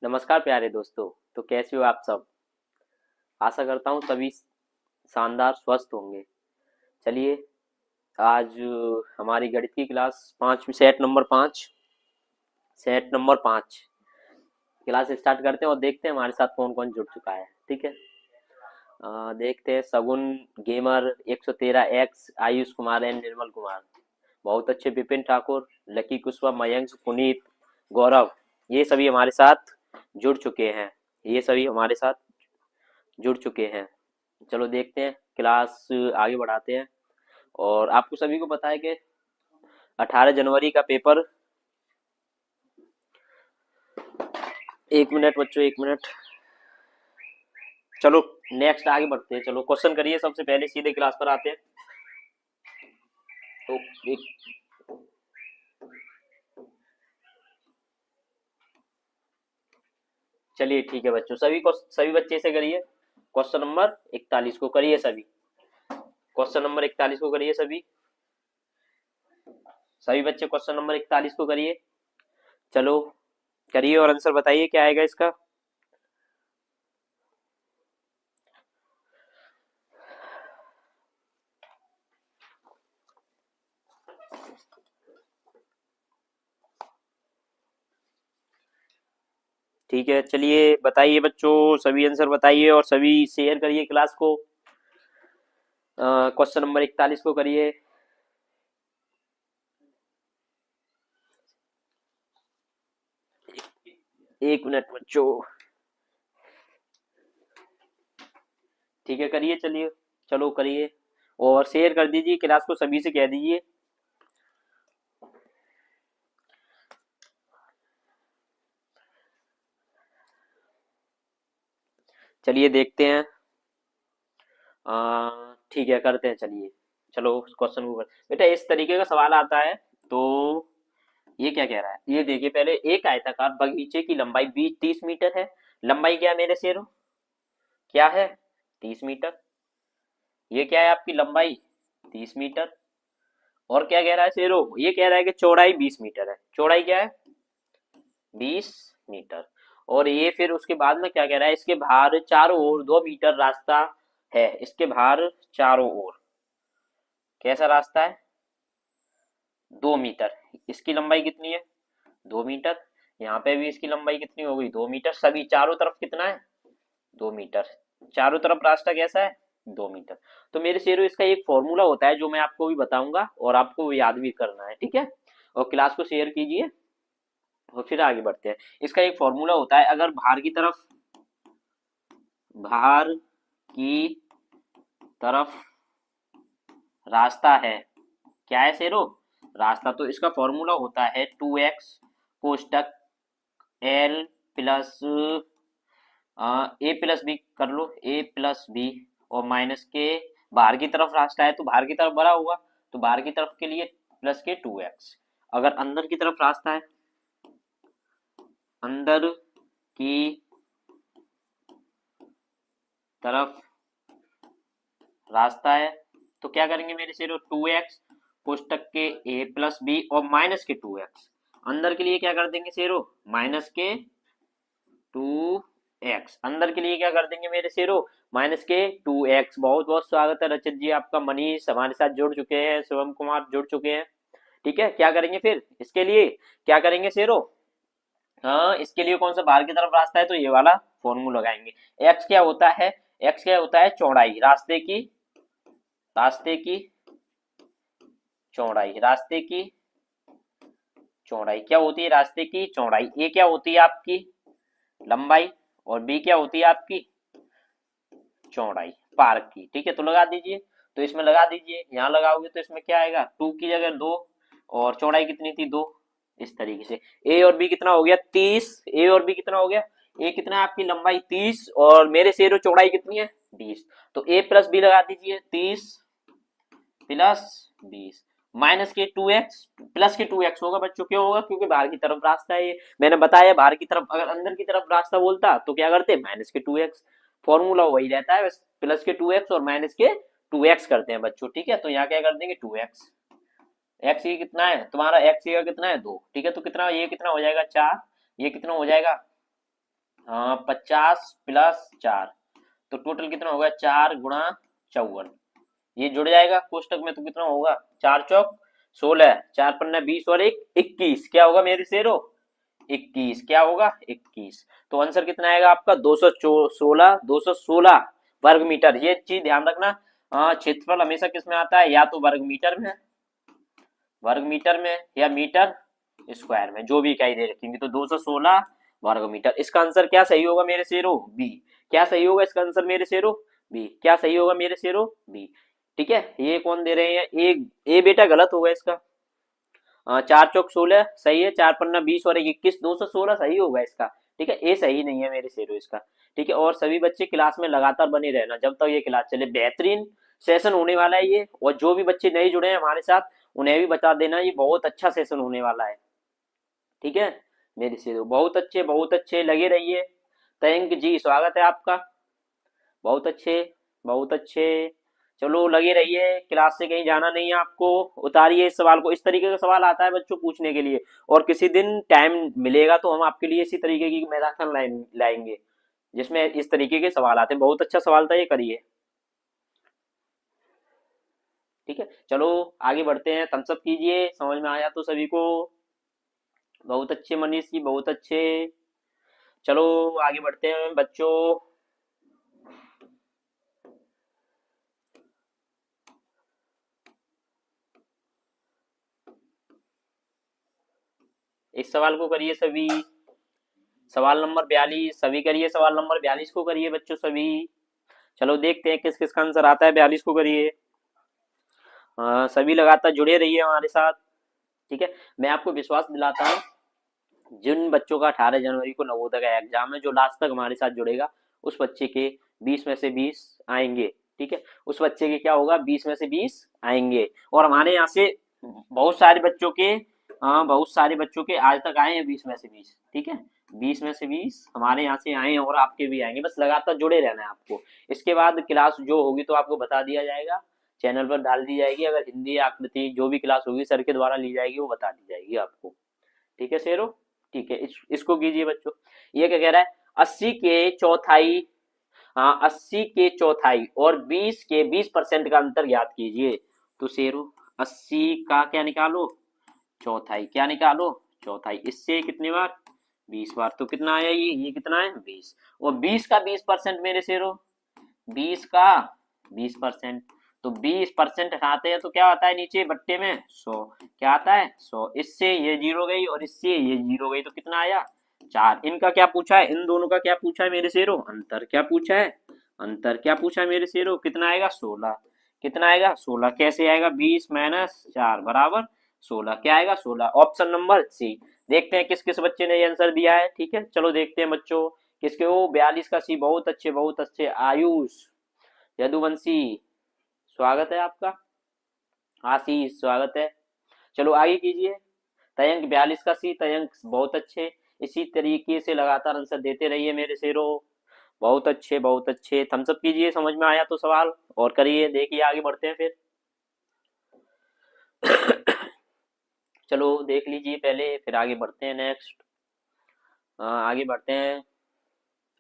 नमस्कार प्यारे दोस्तों। तो कैसे हो आप सब। आशा करता हूँ सभी शानदार स्वस्थ होंगे। चलिए, आज हमारी गणित की क्लास पाँच, सेट नंबर 5 क्लास स्टार्ट करते हैं और देखते हैं हमारे साथ कौन कौन जुड़ चुका है। ठीक है। देखते हैं। Sagun gamer 113 X, Ayush Kumar and Nirmal Kumar, बहुत अच्छे, विपिन ठाकुर, लकी कुशवा, मयंक, पुनीत, गौरव, ये सभी हमारे साथ जुड़ चुके हैं। ये सभी हमारे साथ जुड़ चुके हैं। चलो देखते हैं, क्लास आगे बढ़ाते हैं। और आपको सभी को पता है कि 18 जनवरी का पेपर। एक मिनट बच्चों, एक मिनट। चलो नेक्स्ट आगे बढ़ते हैं। चलो क्वेश्चन करिए सबसे पहले, सीधे क्लास पर आते हैं। तो एक चलिए ठीक है बच्चों, सभी बच्चे से करिए। क्वेश्चन नंबर 41 को करिए सभी। क्वेश्चन नंबर 41 को करिए सभी। सभी बच्चे क्वेश्चन नंबर 41 को करिए। चलो करिए और आंसर बताइए क्या आएगा इसका। ठीक है, चलिए बताइए बच्चों, सभी आंसर बताइए और सभी शेयर करिए क्लास को। क्वेश्चन नंबर 41 को करिए। एक मिनट बच्चों। ठीक है करिए, चलिए। चलो करिए और शेयर कर दीजिए क्लास को, सभी से कह दीजिए। चलिए देखते हैं। ठीक है करते हैं, चलिए। चलो क्वेश्चन को बेटा इस तरीके का सवाल आता है। तो ये क्या कह रहा है, ये देखिए पहले, एक आयताकार बगीचे की लंबाई 20-30 मीटर है। लंबाई क्या है मेरे शेरों, क्या है, 30 मीटर। ये क्या है आपकी लंबाई, 30 मीटर। और क्या कह रहा है शेरों, ये कह रहा है कि चौड़ाई 20 मीटर है। चौड़ाई क्या है, 20 मीटर। और ये फिर उसके बाद में क्या कह रहा है, इसके बाहर चारों ओर 2 मीटर रास्ता है। इसके बाहर चारों ओर कैसा रास्ता है, 2 मीटर। इसकी लंबाई कितनी है, 2 मीटर। यहाँ पे भी इसकी लंबाई कितनी हो गई, 2 मीटर। सभी चारों तरफ कितना है, 2 मीटर। चारों तरफ रास्ता कैसा है, 2 मीटर। तो मेरे शेरों इसका एक फॉर्मूला होता है जो मैं आपको भी बताऊंगा और आपको याद भी करना है। ठीक है। और क्लास को शेयर कीजिए और फिर आगे बढ़ते हैं। इसका एक फॉर्मूला होता है, अगर बाहर की तरफ रास्ता है, क्या है शेरो, रास्ता, तो इसका फॉर्मूला होता है 2x कोष्टक l प्लस ए प्लस बी, कर लो ए प्लस बी, और माइनस के, बाहर की तरफ रास्ता है तो बाहर की तरफ बड़ा होगा, तो बाहर की तरफ के लिए प्लस के 2x। अगर अंदर की तरफ रास्ता है, अंदर की तरफ रास्ता है, तो क्या करेंगे मेरे शेरों, 2x कोष्टक के a प्लस बी और माइनस के 2x। अंदर के लिए क्या कर देंगे शेरों, माइनस के 2x। अंदर के लिए क्या कर देंगे मेरे शेरों, माइनस के 2x। बहुत बहुत स्वागत है रचित जी आपका, मनीष हमारे साथ जुड़ चुके हैं, शिवम कुमार जुड़ चुके हैं। ठीक है, क्या करेंगे फिर इसके लिए, क्या करेंगे शेरों, हाँ इसके लिए कौन सा बाहर की तरफ रास्ता है, तो ये वाला फॉर्मूला लगाएंगे। एक्स क्या होता है, एक्स क्या होता है, चौड़ाई, रास्ते की चौड़ाई, रास्ते की चौड़ाई क्या होती है, रास्ते की चौड़ाई। ए क्या होती है आपकी लंबाई, और बी क्या होती है आपकी चौड़ाई पार्क की। ठीक है, तो लगा दीजिए। तो इसमें लगा दीजिए, यहाँ लगाओगे तो इसमें क्या आएगा, 2 की जगह 2, और चौड़ाई कितनी थी, 2। इस तरीके से ए और बी कितना हो गया, 30। ए और बी कितना हो गया, ए कितना है आपकी लंबाई 30 और मेरे शेरों चौड़ाई कितनी है, 20। तो ए प्लस बी लगा दीजिए, 30 प्लस 20 माइनस के 2x, प्लस के 2x होगा बच्चों। क्यों होगा, क्योंकि बाहर की तरफ रास्ता है ये, मैंने बताया बाहर की तरफ। अगर अंदर की तरफ रास्ता बोलता तो क्या करते, माइनस के 2x। फॉर्मूला वही रहता है, बस प्लस के 2x और माइनस के 2x करते हैं बच्चों। ठीक है, तो यहाँ क्या कर देंगे, 2x। x ये कितना है तुम्हारा, x ये कितना है, 2। ठीक है, तो कितना, ये कितना हो जाएगा, 4। ये कितना हो जाएगा, हाँ 50 + 4, तो टोटल कितना होगा 4 × 54। ये जुड़ जाएगा कोष्टक में, तो कितना होगा 4 × 4 = 16, 4 × 15 = 20 और 1 = 21। क्या होगा मेरे शेरो 21। क्या होगा 21। तो आंसर कितना आएगा आपका 216 वर्ग मीटर। ये चीज ध्यान रखना, क्षेत्रफल हमेशा किस में आता है, या तो वर्ग मीटर में, या मीटर स्क्वायर में, जो भी इकाई दे रखेंगे। तो 216 वर्ग मीटर। इसका आंसर क्या सही होगा मेरे शेरो बी। क्या सही होगा इसका आंसर मेरे शेरो बी। क्या सही होगा मेरे शेरो बी। ठीक है, ये कौन दे रहे हैं, ए बेटा गलत होगा इसका। 4 × 4 = 16 सही है, 4 × 15 = 20 और 1 = 21, 216 सही होगा इसका। ठीक है, ए सही नहीं है मेरे शेरो इसका। ठीक है, और सभी बच्चे क्लास में लगातार बने रहना जब तक ये क्लास चले। बेहतरीन सेशन होने वाला है ये, और जो भी बच्चे नए जुड़े हैं हमारे साथ उन्हें भी बता देना, ये बहुत अच्छा सेशन होने वाला है। ठीक है मेरे शेरो, बहुत अच्छे लगे रहिए। तयंक जी स्वागत है आपका, बहुत अच्छे, बहुत अच्छे। चलो लगे रहिए, क्लास से कहीं जाना नहीं है आपको। उतारिए इस सवाल को, इस तरीके का सवाल आता है बच्चों पूछने के लिए, और किसी दिन टाइम मिलेगा तो हम आपके लिए इसी तरीके की मैराथन लाएंगे जिसमें इस तरीके के सवाल आते हैं। बहुत अच्छा सवाल था ये, करिए। ठीक है, चलो आगे बढ़ते हैं। थम्स अप कीजिए, समझ में आया तो सभी को। बहुत अच्छे मनीष जी, बहुत अच्छे। चलो आगे बढ़ते हैं बच्चों। इस सवाल को करिए सभी, सवाल नंबर 42 सभी करिए, सवाल नंबर 42 को करिए बच्चों सभी। चलो देखते हैं किस किस का आंसर आता है, 42 को करिए। सभी लगातार जुड़े रहिए हमारे साथ। ठीक है, मैं आपको विश्वास दिलाता हूँ, जिन बच्चों का 18 जनवरी को नवोदय का एग्जाम है, जो लास्ट तक हमारे साथ जुड़ेगा उस बच्चे के 20 में से 20 आएंगे। ठीक है, उस बच्चे के क्या होगा 20 में से 20 आएंगे। और हमारे यहाँ से बहुत सारे बच्चों के, बहुत सारे बच्चों के आज तक आए हैं 20 में से 20। ठीक है, 20 में से 20 हमारे यहाँ से आए हैं, और आपके भी आएंगे। बस लगातार जुड़े रहना है आपको। इसके बाद क्लास जो होगी तो आपको बता दिया जाएगा, चैनल पर डाल दी जाएगी। अगर हिंदी आकृति जो भी क्लास होगी सर के द्वारा ली जाएगी, वो बता दी जाएगी आपको। ठीक है शेरो, ठीक है। इसको कीजिए बच्चों। ये क्या कह रहा है, 80 के चौथाई, हाँ 80 के चौथाई और 20 के 20% का अंतर ज्ञात कीजिए। तो शेरो 80 का क्या निकालो चौथाई, क्या निकालो चौथाई। इससे कितनी बार 20 बार, तो कितना आया ये कितना है 20। और 20 का 20% मेरे शेरो, 20 का 20%, तो 20% हटाते हैं तो क्या आता है नीचे बट्टे में 100। क्या आता है 100। इससे ये जीरो गई और इससे ये जीरो गई, तो कितना आया 4। इनका क्या पूछा है, इन दोनों का क्या पूछा है मेरे शेरो, अंतर क्या पूछा है, अंतर क्या पूछा है मेरे शेरो, कितना आएगा 16। कितना आएगा 16। कैसे आएगा 20 - 4 बराबर 16। क्या आएगा 16, ऑप्शन नंबर सी। देखते हैं किस किस बच्चे ने ये आंसर दिया है। ठीक है, चलो देखते हैं बच्चों किसके। वो 42 का सी, बहुत अच्छे बहुत अच्छे। आयुष, यदुवंशी स्वागत है आपका। आशीष स्वागत है। चलो आगे कीजिए। तयंक 42 का सी, तयंक बहुत अच्छे। इसी तरीके से लगातार आंसर देते रहिए मेरे शेरों, बहुत अच्छे बहुत अच्छे। थम्स अप कीजिए, समझ में आया तो सवाल और करिए। देखिए आगे बढ़ते हैं फिर। चलो देख लीजिए पहले, फिर आगे बढ़ते हैं नेक्स्ट। आगे बढ़ते हैं।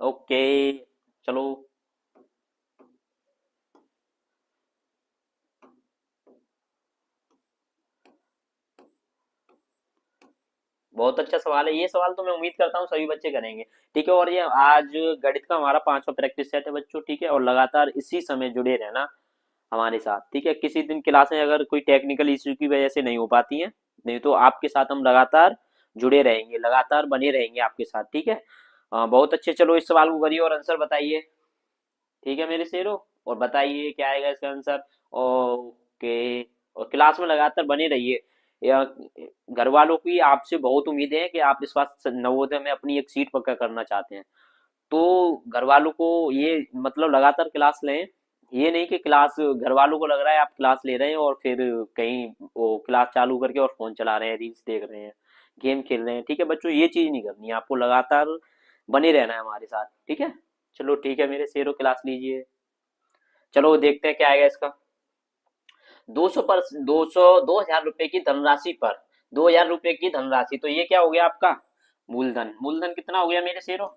ओके चलो। बहुत अच्छा सवाल है ये सवाल, तो मैं उम्मीद करता हूँ सभी बच्चे करेंगे। ठीक है, और ये आज गणित का हमारा 5वां प्रैक्टिस सेट है बच्चों। ठीक है, और लगातार इसी समय जुड़े रहना हमारे साथ। ठीक है, किसी दिन क्लासें अगर कोई टेक्निकल इश्यू की वजह से नहीं हो पाती हैं, नहीं तो आपके साथ हम लगातार जुड़े रहेंगे, लगातार बने रहेंगे आपके साथ। ठीक है, बहुत अच्छे। चलो इस सवाल को करिए और आंसर बताइए। ठीक है मेरे शेरों, और बताइए क्या आएगा इसका आंसर। ओके, और क्लास में लगातार बने रहिए। या घर वालों की आपसे बहुत उम्मीद है कि आप इस बार नवोदय में अपनी एक सीट पक्का करना चाहते हैं। तो घर वालों को ये मतलब लगातार क्लास लें। ये नहीं कि क्लास घर वालों को लग रहा है आप क्लास ले रहे हैं और फिर कहीं वो क्लास चालू करके और फोन चला रहे हैं, रील्स देख रहे हैं, गेम खेल रहे हैं। ठीक है बच्चों, ये चीज नहीं करनी है आपको, लगातार बने रहना है हमारे साथ। ठीक है, चलो ठीक है मेरे शेरों, क्लास लीजिए। चलो देखते हैं क्या आएगा इसका। 2,000 रुपए की धनराशि पर 2,000 रुपए की धनराशि, तो ये क्या हो गया आपका मूलधन। मूलधन कितना हो गया मेरे शेरों,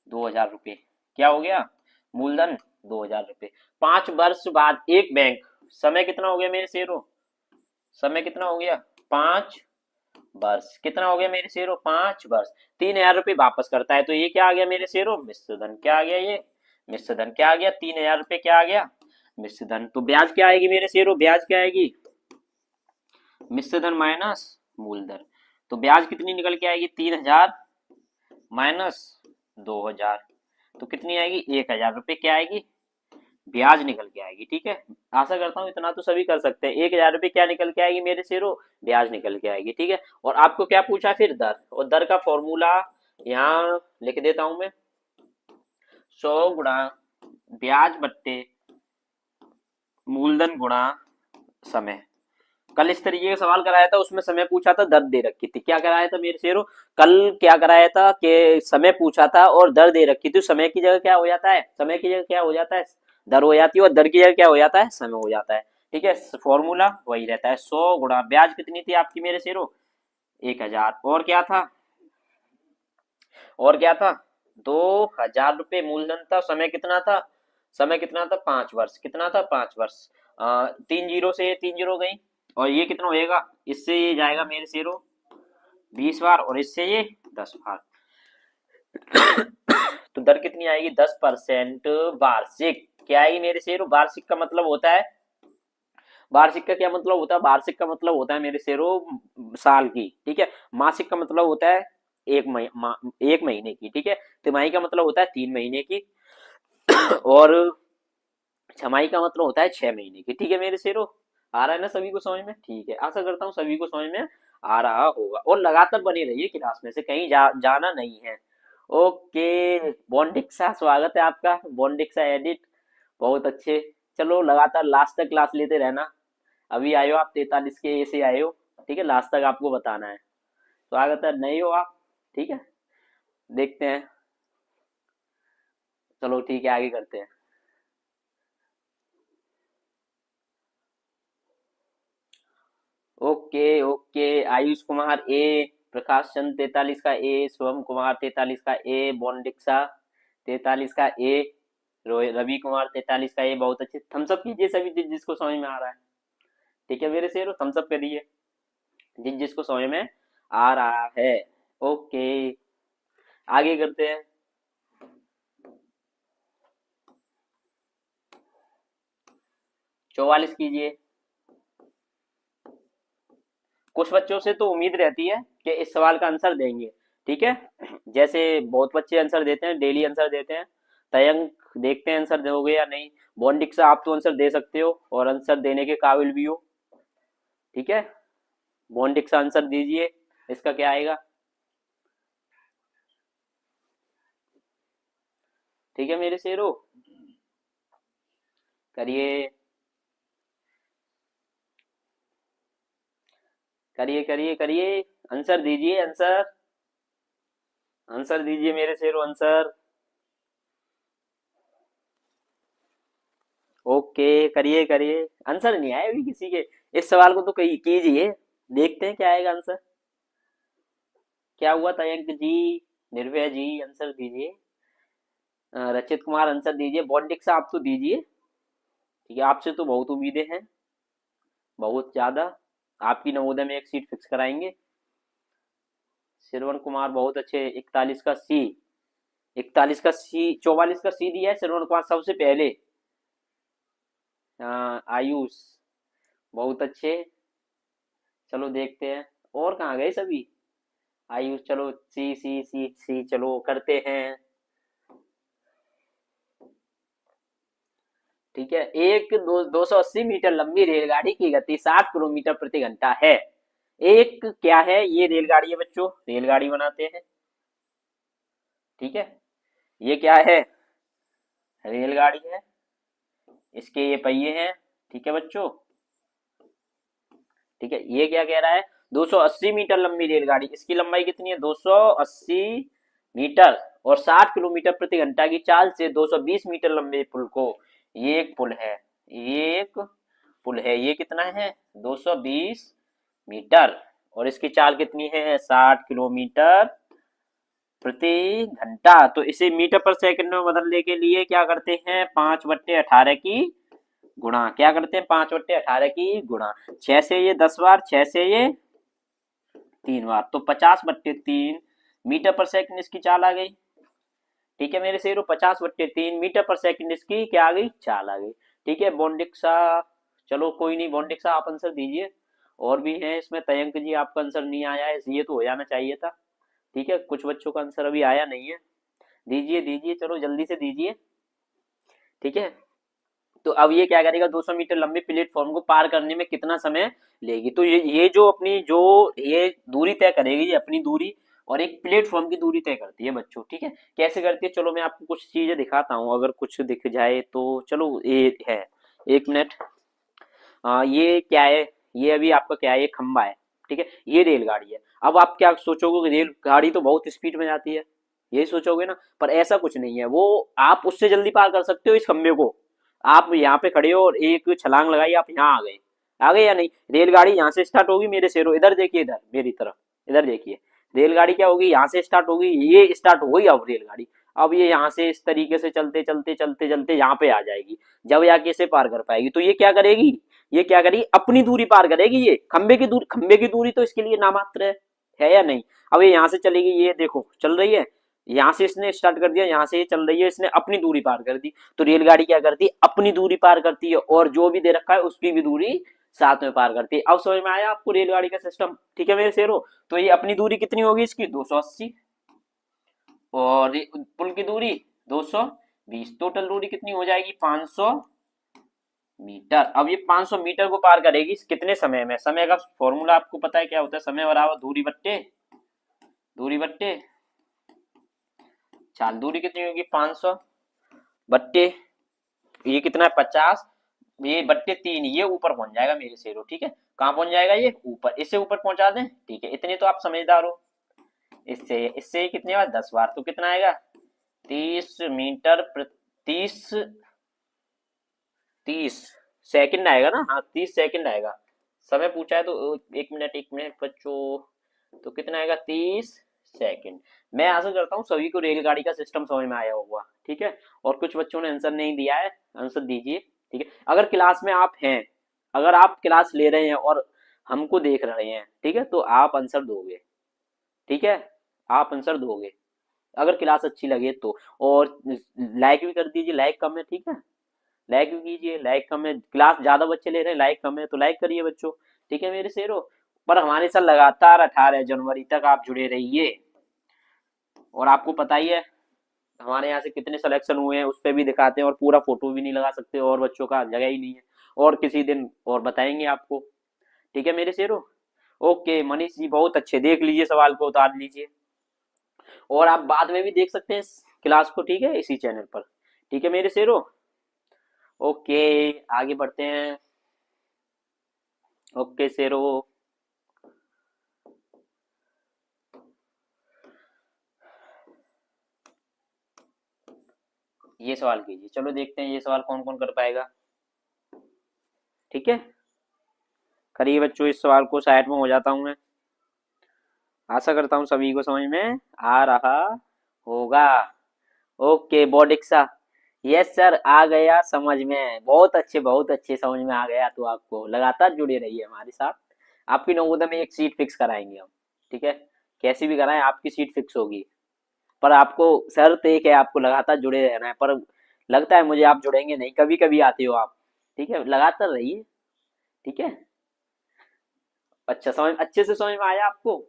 2,000 रुपये। क्या हो गया? मूलधन 2,000 रुपये। 5 वर्ष बाद एक बैंक, समय कितना हो गया मेरे शेरों? समय कितना हो गया? 5 वर्ष। कितना हो गया मेरे शेरों? 5 वर्ष। 3,000 रुपये वापस करता है, तो ये क्या आ गया मेरे शेरों? मिश्र धन। क्या आ गया? ये मिश्र धन। क्या आ गया? 3,000 रुपये क्या आ गया? मिश्र धन। तो ब्याज क्या आएगी मेरे शेरों? ब्याज क्या आएगी? मिश्र धन माइनस मूलधन। तो ब्याज कितनी निकल के आएगी? 3,000 माइनस 2,000, तो कितनी आएगी? 1,000 रुपये क्या आएगी? ब्याज निकल के आएगी। ठीक है, आशा करता हूँ इतना तो सभी कर सकते हैं। 1,000 रुपये क्या निकल के आएगी मेरे शेरों? ब्याज निकल के आएगी। ठीक है, और आपको क्या पूछा फिर? दर। और दर का फॉर्मूला यहाँ लिख देता हूं मैं, 100 गुणा ब्याज बट्टे मूलधन गुणा समय। कल इस तरीके का सवाल कराया था, उसमें समय पूछा था, दर दे रखी थी। क्या कराया था मेरे शेरों? कल क्या कराया था कि समय पूछा था और दर दे रखी थी। समय की जगह क्या हो जाता है? समय की जगह क्या हो जाता है? दर हो जाती है, और दर की जगह क्या हो जाता है? समय हो जाता है। ठीक है, फॉर्मूला वही रहता है। 100 गुणा ब्याज कितनी थी आपकी मेरे शेरों? 1,000। और क्या था? और क्या था? 2,000 रुपये मूलधन था। समय कितना था? समय कितना था? 5 वर्ष। कितना था? 5 वर्ष। 3 जीरो से 3 जीरो गई, और ये कितना होएगा? इससे ये जाएगा मेरे शेरों 20 बार, और इससे ये 10 बार। तो दर कितनी आएगी? 10% वार्षिक। क्या आएगी मेरे शेरों? वार्षिक का मतलब होता है, वार्षिक का क्या मतलब होता है? वार्षिक का मतलब होता है मेरे शेरों साल की। ठीक है, मासिक का मतलब होता है एक महीने की। ठीक है, तिमाही का मतलब होता है 3 महीने की, और छमाही का मतलब होता है 6 महीने की। ठीक है मेरे शेरों, आ रहा है ना सभी को समझ में? ठीक है, आशा करता हूँ सभी को समझ में आ रहा होगा। और लगातार बने रहिए क्लास में से, कहीं जाना नहीं है। ओके, बॉन्डिक्सा स्वागत है आपका, बॉन्डिक्सा एडिट, बहुत अच्छे। चलो लगातार लास्ट तक क्लास लेते रहना। अभी आए हो आप 43 के ए से आए हो, ठीक है, लास्ट तक आपको बताना है। स्वागत है, नहीं हो आप? ठीक है, देखते हैं। चलो ठीक है, आगे करते हैं। ओके ओके, आयुष कुमार ए, प्रकाश चंद 43 का ए, शिवम कुमार 43 का ए, बॉन्डिक्सा 43 का ए, रवि कुमार 43 का ए। बहुत अच्छे, थम्सअप कीजिए सभी जिसको समझ में आ रहा है। ठीक है मेरे शेरों, थम्सअप करिए जिसको समझ में आ रहा है। ओके, आगे करते हैं। 44 कीजिए। कुछ बच्चों से तो उम्मीद रहती है कि इस सवाल का आंसर देंगे। ठीक है, जैसे बहुत बच्चे आंसर देते हैं, डेली आंसर देते हैं। तयंक, देखते हैं आंसर दोगे या नहीं। बॉन्डिक्सा, आप तो आंसर दे सकते हो और आंसर देने के काबिल भी हो। ठीक है, बॉन्डिक्सा आंसर दीजिए, इसका क्या आएगा? ठीक है मेरे शेरों, करिए करिए करिए करिए, आंसर दीजिए, आंसर आंसर दीजिए मेरे शेरों, आंसर। ओके, करिए करिए, आंसर नहीं आया अभी किसी के। इस सवाल को तो कही कीजिए, देखते हैं क्या आएगा आंसर। क्या हुआ तयंक जी, निर्भय जी, आंसर दीजिए। रचित कुमार आंसर दीजिए। बॉन्डिक से आप तो दीजिए। ठीक है, आपसे तो बहुत उम्मीदें हैं, बहुत ज्यादा। आपकी नवोदय में एक सीट फिक्स कराएंगे। श्रवण कुमार बहुत अच्छे, 41 का सी, 41 का सी, 44 का सी दिया है श्रवण कुमार सबसे पहले। आयुष बहुत अच्छे। चलो देखते हैं, और कहाँ गए सभी? आयुष, चलो सी सी सी सी, चलो करते हैं। ठीक है, एक 280 मीटर लंबी रेलगाड़ी की गति 60 किलोमीटर प्रति घंटा है। एक क्या है? ये रेलगाड़ी है बच्चों, रेलगाड़ी बनाते हैं। ठीक है, ये क्या है? रेलगाड़ी है, इसके ये पहिए हैं। ठीक है बच्चों, ठीक है, ये क्या कह रहा है? 280 मीटर लंबी रेलगाड़ी, इसकी लंबाई कितनी है? 280 मीटर, और 60 किलोमीटर प्रति घंटा की चाल से 220 मीटर लंबे पुल को, ये एक पुल है, ये एक पुल है, ये कितना है? 220 मीटर, और इसकी चाल कितनी है? 60 किलोमीटर प्रति घंटा। तो इसे मीटर पर सेकंड में बदलने के लिए क्या करते हैं, 5/18 की गुणा। क्या करते हैं, 5/18 की गुणा। 6 से ये 10 बार, 6 से ये 3 बार, तो 50/3 मीटर पर सेकंड इसकी चाल आ गई। ठीक है मेरे शेरों, 50/3 मीटर पर सेकंड इसकी क्या आ गई, चाल आ गई। ठीक है बॉन्डिक्सा, चलो कोई नहीं बॉन्डिक्सा आप आंसर दीजिए। और भी है इसमें, तयंक जी आपका आंसर नहीं आया है, ये तो हो जाना चाहिए था। ठीक है कुछ बच्चों का आंसर अभी आया नहीं है, दीजिए दीजिए, चलो जल्दी से दीजिए। ठीक है तो अब ये क्या करेगा, 200 मीटर लंबे प्लेटफॉर्म को पार करने में कितना समय लेगी। तो ये जो अपनी जो ये दूरी तय करेगी, ये अपनी दूरी और एक प्लेटफॉर्म की दूरी तय करती है बच्चों। ठीक है कैसे करती है, चलो मैं आपको कुछ चीजें दिखाता हूँ, अगर कुछ दिख जाए तो। चलो ये है, 1 मिनट। ये क्या है, ये अभी आपका क्या है, ये खंबा है। ठीक है ये रेलगाड़ी है। अब आप क्या सोचोगे कि रेलगाड़ी तो बहुत स्पीड में जाती है, यही सोचोगे ना, पर ऐसा कुछ नहीं है। वो आप उससे जल्दी पार कर सकते हो इस खंबे को। आप यहाँ पे खड़े हो और एक छलांग लगाई, आप यहाँ आ गए या नहीं। रेलगाड़ी यहाँ से स्टार्ट होगी मेरे शेरों, इधर देखिए, इधर मेरी तरफ, इधर देखिए। रेलगाड़ी क्या होगी, यहाँ से स्टार्ट होगी, ये स्टार्ट हो गई अब रेलगाड़ी। अब ये यहाँ से इस तरीके से चलते चलते चलते चलते यहाँ पे आ जाएगी, जब जाके इसे पार कर पाएगी। तो ये क्या करेगी, ये क्या करेगी, अपनी दूरी पार करेगी। ये खंबे की दूरी, खंबे की दूरी तो इसके लिए नामात्र है या नहीं। अब ये यहाँ से चलेगी, ये देखो चल रही है, यहाँ से इसने स्टार्ट कर दिया, यहाँ से ये चल रही है, इसने अपनी दूरी पार कर दी। तो रेलगाड़ी क्या करती है, अपनी दूरी पार करती है, और जो भी दे रखा है उसकी भी दूरी साथ में पार करती है। अब समझ में आया आपको रेलगाड़ी का सिस्टम। ठीक है मेरे शेरों, तो ये अपनी दूरी कितनी होगी इसकी, 280, और पुल की दूरी 220, टोटल दूरी कितनी हो जाएगी, 500 मीटर। अब ये 500 मीटर को पार करेगी कितने समय में। समय का फॉर्मूला आपको पता है क्या होता है, समय बराबर दूरी बट्टे चाल। दूरी कितनी होगी, 500 बट्टे ये कितना है, 50, ये बट्टे 3, ये ऊपर पहुंच जाएगा मेरे शेरों। ठीक है कहाँ पहुंच जाएगा, ये ऊपर, इससे ऊपर पहुंचा दें। ठीक है इतने तो आप समझदार हो। इससे इससे कितने बार, 10 बार, तो कितना आएगा, 30 मीटर 30 30 सेकंड आएगा ना, हाँ 30 सेकंड आएगा। समय पूछा है तो 1 मिनट बच्चों, तो कितना आएगा, 30 सेकंड। मैं आशा करता हूँ सभी को रेलगाड़ी का सिस्टम समझ में आया होगा। ठीक है और कुछ बच्चों ने आंसर नहीं दिया है, आंसर दीजिए। ठीक है अगर क्लास में आप हैं, अगर आप क्लास ले रहे हैं और हमको देख रहे हैं, ठीक है तो आप आंसर दोगे। ठीक है आप आंसर दोगे अगर क्लास अच्छी लगे तो। और लाइक भी कर दीजिए, लाइक कम है, ठीक है लाइक भी कीजिए, लाइक कम है, क्लास ज्यादा बच्चे ले रहे हैं, लाइक कम है तो लाइक करिए बच्चों। ठीक है मेरे शेरों, पर हमारे साथ लगातार 18 जनवरी तक आप जुड़े रहिए। और आपको पता ही है हमारे यहाँ से कितने सिलेक्शन हुए हैं, उस पर भी दिखाते हैं, और पूरा फोटो भी नहीं लगा सकते, और बच्चों का जगह ही नहीं है, और किसी दिन और बताएंगे आपको। ठीक है मेरे शेरों, ओके मनीष जी बहुत अच्छे, देख लीजिए सवाल को उतार लीजिए, और आप बाद में भी देख सकते हैं इस क्लास को। ठीक है इसी चैनल पर। ठीक है मेरे शेरों, ओके आगे बढ़ते हैं। ओके शेरों, ये सवाल कीजिए, चलो देखते हैं ये सवाल कौन कौन कर पाएगा। ठीक है करिए बच्चों, इस सवाल को साइड में हो जाता हूं मैं। आशा करता हूँ सभी को समझ में आ रहा होगा। ओके बॉडिक्सा, यस सर आ गया समझ में, बहुत अच्छे समझ में आ गया। तो आपको लगातार जुड़े रहिए हमारे साथ, आपकी नवोदय में एक सीट फिक्स कराएंगे हम। ठीक है कैसी भी कराएं आपकी सीट फिक्स होगी, पर आपको शर्त एक है, आपको लगातार जुड़े रहना है। पर लगता है मुझे आप जुड़ेंगे नहीं, कभी कभी आते हो आप। ठीक है लगातार रहिए। ठीक है अच्छा समझ, अच्छे से समझ में आया आपको।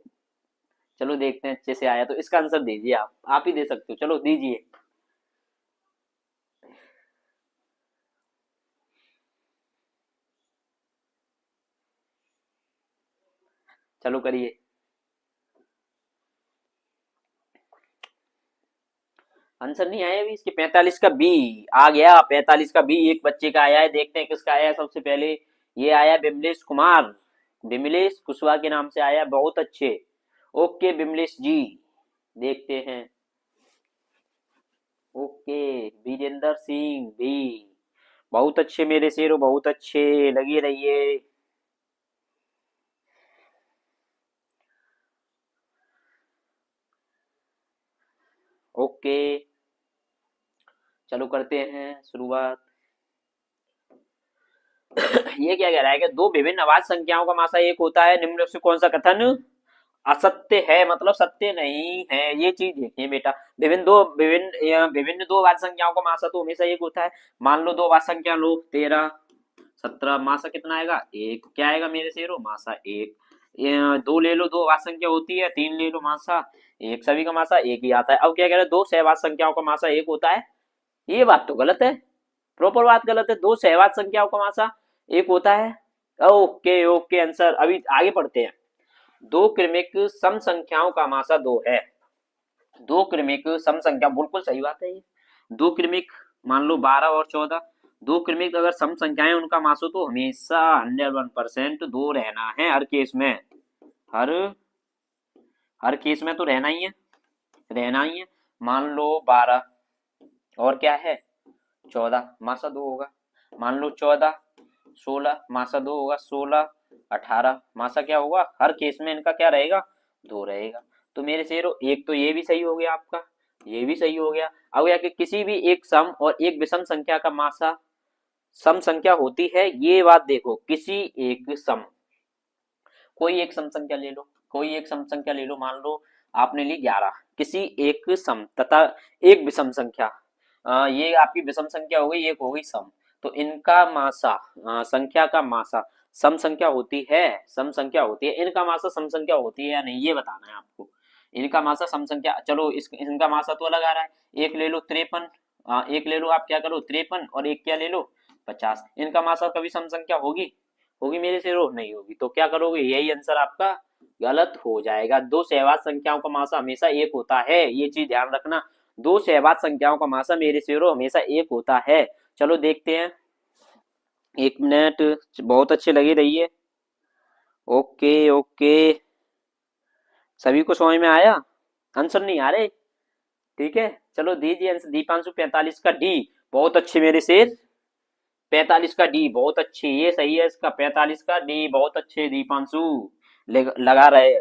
चलो देखते हैं अच्छे से आया तो इसका आंसर दीजिए, आप ही दे सकते हो, चलो दीजिए। चलो करिए, आंसर नहीं आया अभी इसके। 45 का बी आ गया, 45 का बी एक बच्चे का आया है, देखते हैं किसका आया है सबसे पहले। ये आया बिमलेश कुमार, बिमलेश कुशवाहा के नाम से आया, बहुत अच्छे। ओके बिमलेश जी, देखते हैं। ओके वीरेंद्र सिंह भी, बहुत अच्छे मेरे शेरों, बहुत अच्छे, लगे रहिए। ओके, चलो करते हैं शुरुआत। ये क्या कह रहा है कि दो विभिन्न अभाज्य संख्याओं का मासा एक होता है, निम्न में से कौन सा कथन असत्य है, मतलब सत्य नहीं है। ये चीज देखिए बेटा, विभिन्न दो अभाज्य संख्याओं का मासा तो हमेशा एक होता है। मान लो दो अभाज्य संख्या लो, 13 17, मासा कितना आएगा एक, क्या आएगा मेरे शेरों मासा एक। दो ले लो, दो अभाज्य संख्या होती है, तीन ले लो मासा एक, सभी का मासा एक ही आता है। अब क्या कह रहे हैं, दो सहवाच्य संख्याओं का मासा एक होता है, ये बात तो गलत है, प्रॉपर बात गलत है। दो सहवाच्य संख्याओं का मासा एक होता है। Okay okay answer. अभी आगे पढ़ते हैं। दो क्रमिक सम संख्याओं का मासा दो है। दो क्रमिक सम संख्या, बिल्कुल सही बात है ये। दो क्रमिक, मान लो 12 और 14, दो क्रमिक अगर सम संख्याएं उनका मासो तो हमेशा 101% दो रहना है हर केस में। हर हर केस में तो रहना ही है, रहना ही है। मान लो 12 और क्या है 14, मासा दो होगा। मान लो 14 16, मासा दो होगा। 16 18, मासा क्या होगा, हर केस में इनका क्या रहेगा, दो रहेगा। तो मेरे शेरो एक तो ये भी सही हो गया आपका, ये भी सही हो गया। अब या कि किसी भी एक सम और एक विषम संख्या का मासा सम संख्या होती है, ये बात देखो। किसी एक सम, कोई एक सम संख्या ले लो, कोई एक सम संख्या ले लो, मान लो आपने ली 11, किसी एक सम तथा एक विषम संख्या, ये आपकी विषम संख्या हो गई, एक हो गई सम। तो इनका मासा, संख्या का मासा सम संख्या होती है, सम संख्या होती है। इनका मासा सम संख्या होती है या नहीं, ये बताना है आपको। इनका मासा सम संख्या, चलो इनका मासा तो अलग आ रहा है। एक ले लो 53, एक ले लो आप क्या करो 53, और एक क्या ले लो 50। इनका मासा कभी सम संख्या होगी, होगी मेरे से रो नहीं होगी। तो क्या करोगे, यही आंसर आपका गलत हो जाएगा। दो सहवाच्य संख्याओं का मासा हमेशा एक होता है, ये चीज ध्यान रखना। दो सहवाच्य संख्याओं का मासा मेरे शेरों हमेशा एक होता है। चलो देखते हैं, एक मिनट, बहुत अच्छे लगे रहिए। ओके ओके, सभी को समझ में आया, आंसर नहीं आ रहे, ठीक है। चलो दीजिए आंसर। दीपांशु 45 का डी, बहुत अच्छे मेरे शेर। 45 का डी बहुत अच्छी, ये सही है इसका। 45 का डी बहुत अच्छे दीपांशु, लगा रहे,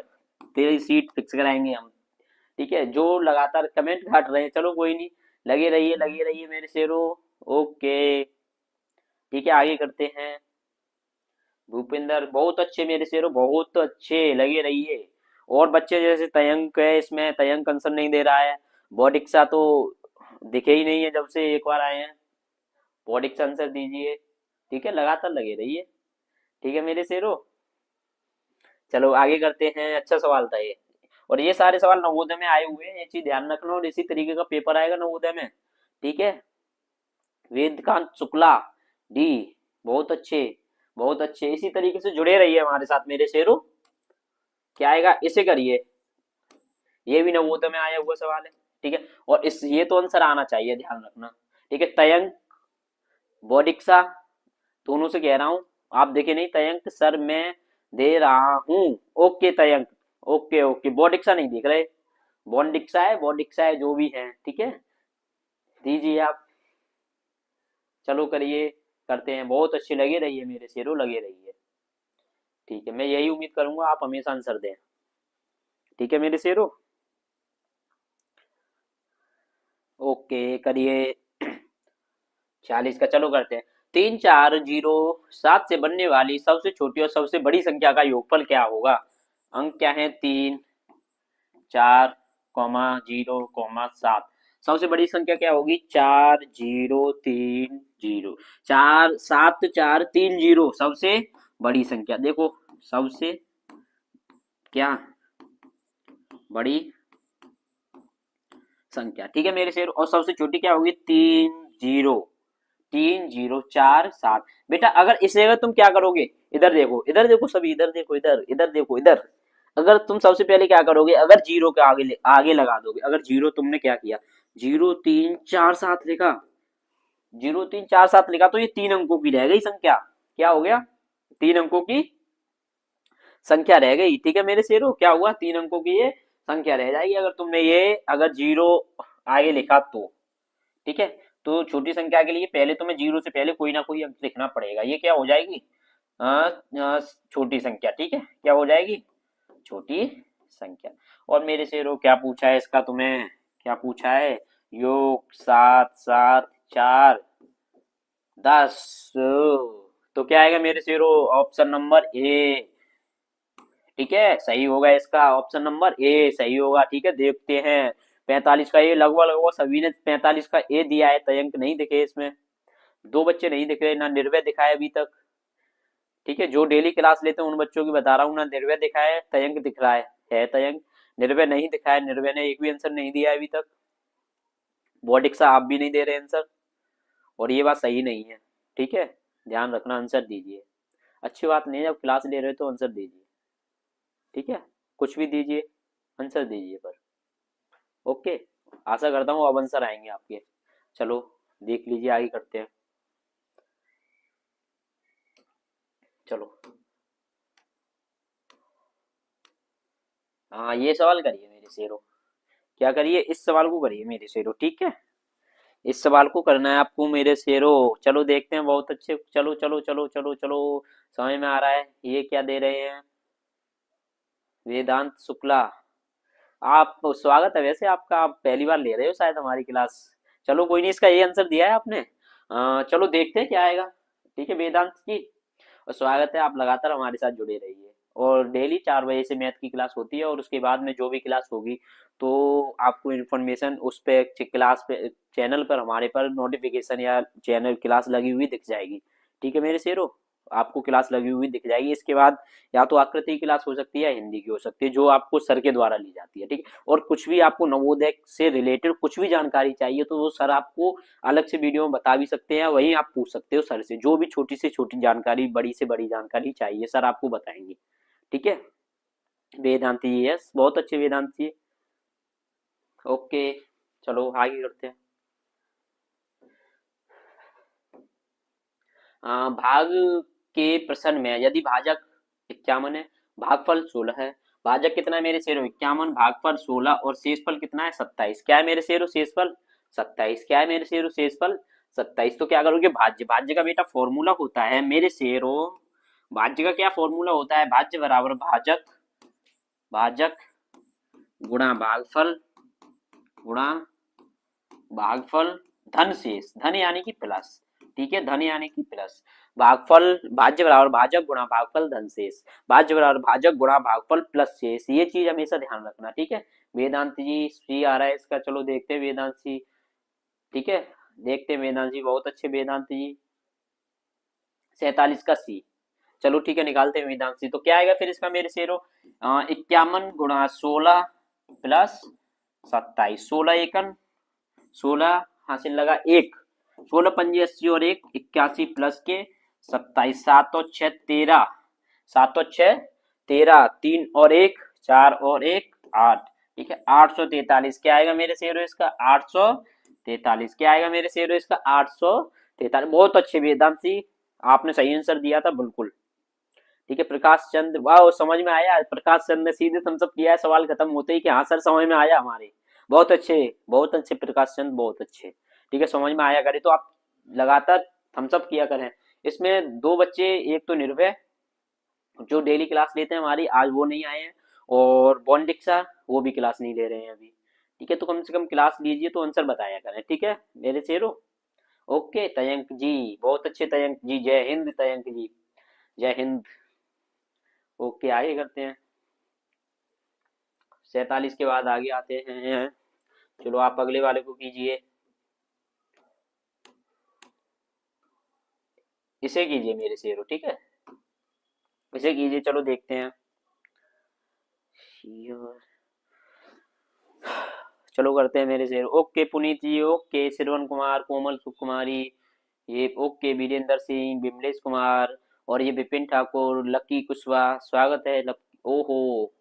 तेरी सीट फिक्स कराएंगे हम, ठीक है। जो लगातार कमेंट काट रहे हैं, चलो कोई नहीं, लगे रहिए मेरे शेरों। ओके, ठीक है, आगे करते हैं। भूपिंदर बहुत अच्छे मेरे शेरों, बहुत अच्छे, लगे रहिए। और बच्चे जैसे तयंक है, इसमें तयंक आंसर नहीं दे रहा है। बॉडिक्सा तो दिखे ही नहीं है जब से एक बार आए हैं। बॉडिक्सा आंसर दीजिए, ठीक है, लगातार लगे रहिए, ठीक है मेरे शेरों। चलो आगे करते हैं, अच्छा सवाल था ये। और ये सारे सवाल नवोदय में आए हुए हैं, ये चीज ध्यान रखना। और इसी तरीके का पेपर आएगा नवोदय में, ठीक है। वेदकांत शुक्ला डी, बहुत अच्छे, बहुत अच्छे। इसी तरीके से जुड़े रहिए हमारे साथ मेरे शेरों। क्या आएगा, इसे करिए, ये भी नवोदय में आया हुआ सवाल है, ठीक है। और इस ये तो आंसर आना चाहिए, ध्यान रखना, ठीक है। तयंक बॉडिक्सा दोनों से कह रहा हूं, आप देखे नहीं। तयंक सर मैं दे रहा हूं, ओके तयंक, ओके ओके। बॉडिक्सा नहीं दिख रहे, बॉन्डिक्सा है जो भी है, ठीक है, दीजिए आप। चलो करिए, करते हैं, बहुत अच्छे लगे रहिए मेरे शेरों, लगे रहिए, ठीक है। मैं यही उम्मीद करूंगा आप हमेशा आंसर दें, ठीक है मेरे शेरों। ओके करिए। 46 का, चलो करते हैं। 3 4 0 7 से बनने वाली सबसे छोटी और सबसे बड़ी संख्या का योगफल क्या होगा। अंक क्या है, 3 4 0 7। सबसे बड़ी संख्या क्या होगी, 4 0 3 0, 4 7 4 3 0 सबसे बड़ी संख्या। देखो सबसे क्या बड़ी संख्या, ठीक है मेरे शेर। और सबसे छोटी क्या होगी, 3 0 बेटा। अगर इस जगह तुम क्या करोगे, इधर देखो, इधर देखो सभी, इधर देखो, इधर इधर देखो, इधर। अगर तुम सबसे पहले क्या करोगे, अगर जीरो के आगे लगा दोगे। अगर जीरो तुमने क्या किया, 0 3 4 7 लिखा, 0 3 4 7 लिखा, तो ये 3 अंकों की रह गई संख्या। क्या हो गया, 3 अंकों की संख्या रह गई, ठीक है मेरे शेरों। क्या हुआ, 3 अंकों की ये संख्या रह जाएगी अगर तुमने ये, अगर जीरो आगे लिखा तो, ठीक है। तो छोटी संख्या के लिए पहले तुम्हें जीरो से पहले कोई ना कोई अंक लिखना पड़ेगा। ये क्या हो जाएगी, छोटी संख्या, ठीक है। क्या हो जाएगी, छोटी संख्या। और मेरे शेरों क्या पूछा है इसका तुम्हें, क्या पूछा है? योग 7 7 4 10। तो क्या आएगा मेरे शेरो? Option number A. ठीक है, सही होगा इसका ऑप्शन नंबर ए सही होगा। ठीक है, देखते हैं। 45 का ए लगभग लगभग सभी ने 45 का ए दिया है। तयंक नहीं दिखे इसमें, दो बच्चे नहीं दिखे, ना निर्भय दिखा है अभी तक। ठीक है, जो डेली क्लास लेते हैं उन बच्चों की बता रहा हूँ, ना निर्भय दिखा है, तयंक दिख रहा है तयंक। निर्भय नहीं दिखा है, निर्भय ने एक भी आंसर नहीं दिया है अभी तक। बॉडिक्सा आप भी नहीं दे रहे आंसर, और ये बात सही नहीं है। ठीक है, ध्यान रखना, आंसर दीजिए। अच्छी बात नहीं है, जब क्लास ले रहे हो तो आंसर दीजिए। ठीक है, कुछ भी दीजिए, आंसर दीजिए पर। ओके, आशा करता हूँ अब आंसर आएंगे आपके। चलो देख लीजिए, आगे करते हैं। चलो, हाँ ये सवाल करिए मेरे शेरों। क्या करिए? इस सवाल को करिए मेरे शेरों। ठीक है, इस सवाल को करना है आपको मेरे शेरों। चलो देखते हैं, बहुत अच्छे। चलो चलो चलो चलो चलो, समझ में आ रहा है। ये क्या दे रहे हैं? वेदांत शुक्ला। आप, स्वागत है वैसे आपका, आप पहली बार ले रहे हो शायद हमारी क्लास। चलो कोई नहीं, इसका ये आंसर दिया है आपने। चलो देखते हैं क्या आएगा। ठीक है वेदांत जी, और स्वागत है, आप लगातार हमारे साथ जुड़े रहिए। और डेली 4 बजे से मैथ की क्लास होती है, और उसके बाद में जो भी क्लास होगी तो आपको इन्फॉर्मेशन उस पे क्लास पे चैनल पर, हमारे पर नोटिफिकेशन या चैनल क्लास लगी हुई दिख जाएगी। ठीक है मेरे शेरों, आपको क्लास लगी हुई दिख जाएगी। इसके बाद या तो आकृति की क्लास हो सकती है या हिंदी की हो सकती है, जो आपको सर के द्वारा ली जाती है। ठीक है, और कुछ भी आपको नवोदय से रिलेटेड कुछ भी जानकारी चाहिए तो वो सर आपको अलग से वीडियो में बता भी सकते हैं, वहीं आप पूछ सकते हो सर से। जो भी छोटी से छोटी जानकारी, बड़ी से बड़ी जानकारी चाहिए, सर आपको बताएंगे। ठीक है वेदांति जी, यस बहुत अच्छे वेदांति जी। ओके, चलो आगे करते हैं। भाग के प्रश्न में यदि भाजक 51 है, भागफल 16 है। भाजक कितना है मेरे शेरों? 51, भागफल 16 और शेषफल कितना है? 27। क्या है मेरे शेरों? शेषफल 27। क्या है मेरे शेरों? शेषफल 27। तो क्या करोगे? भाज्य, भाज्य का बेटा फॉर्मूला होता है मेरे शेरों। भाज्य का क्या फॉर्मूला होता है? भाज्य बराबर भाजक, भाजक गुणा भागफल, गुणा भागफल धन शेष, धन यानी कि प्लस। ठीक है, धन यानी कि प्लस। भागफल, भाज्य बराबर भाजक गुणा भागफल धन शेष, भाज्य बराबर भाजक गुणा भागफल प्लस शेष। ये चीज हमेशा ध्यान रखना। ठीक है, वेदांत जी सी आ रहा है इसका। चलो देखते हैं वेदांत जी। ठीक है, देखते हैं वेदांत जी, बहुत अच्छे वेदांत जी। 47 का सी। चलो ठीक है, निकालते हैं वेदांत जी। तो क्या आएगा फिर इसका मेरे शेरों? 51 गुणा 16 प्लस 27। 16 एकन 16 हासिल लगा एक, 16 पंजे 80 और एक 81 प्लस के 27। 7 और 6 13, 7 और 6 13, 3 और 1 4 और 1 8। ठीक है, 843। क्या आएगा मेरे शेरों इसका? 843। क्या आएगा मेरे शेरों इसका? 843। बहुत अच्छे वेदांत, आपने सही आंसर दिया था बिल्कुल। ठीक है, प्रकाश चंद, वाह समझ में आया। प्रकाश चंद ने सीधे थम्स अप किया है सवाल खत्म होते ही कि हाँ सर समझ में आया हमारे। बहुत अच्छे, बहुत अच्छे प्रकाश चंद, बहुत अच्छे। ठीक है, समझ में आया करे तो आप लगातार थम्स अप किया करें। इसमें दो बच्चे, एक तो निर्भय जो डेली क्लास लेते हैं हमारी, आज वो नहीं आए हैं, और बॉन्डिक्सा वो भी क्लास नहीं ले रहे हैं अभी। ठीक है, तो कम से कम क्लास लीजिए तो आंसर बताया करें। ठीक है मेरे शेरों। ओके तयंक जी, बहुत अच्छे तयंक जी, जय हिंद तयंक जी, जय हिंद। ओके आगे करते हैं। 47 के बाद आगे आते हैं। चलो आप अगले वाले को कीजिए, इसे कीजिए मेरे शेरों। ठीक है, इसे कीजिए। चलो देखते हैं। चलो करते हैं मेरे शेर। ओके पुनीत जी, ओके श्रवण कुमार, कोमल सुकुमारी, ये ओके वीरेंद्र सिंह, बिमलेश कुमार, और ये विपिन ठाकुर, लकी कुशवाहा, स्वागत है। ओहो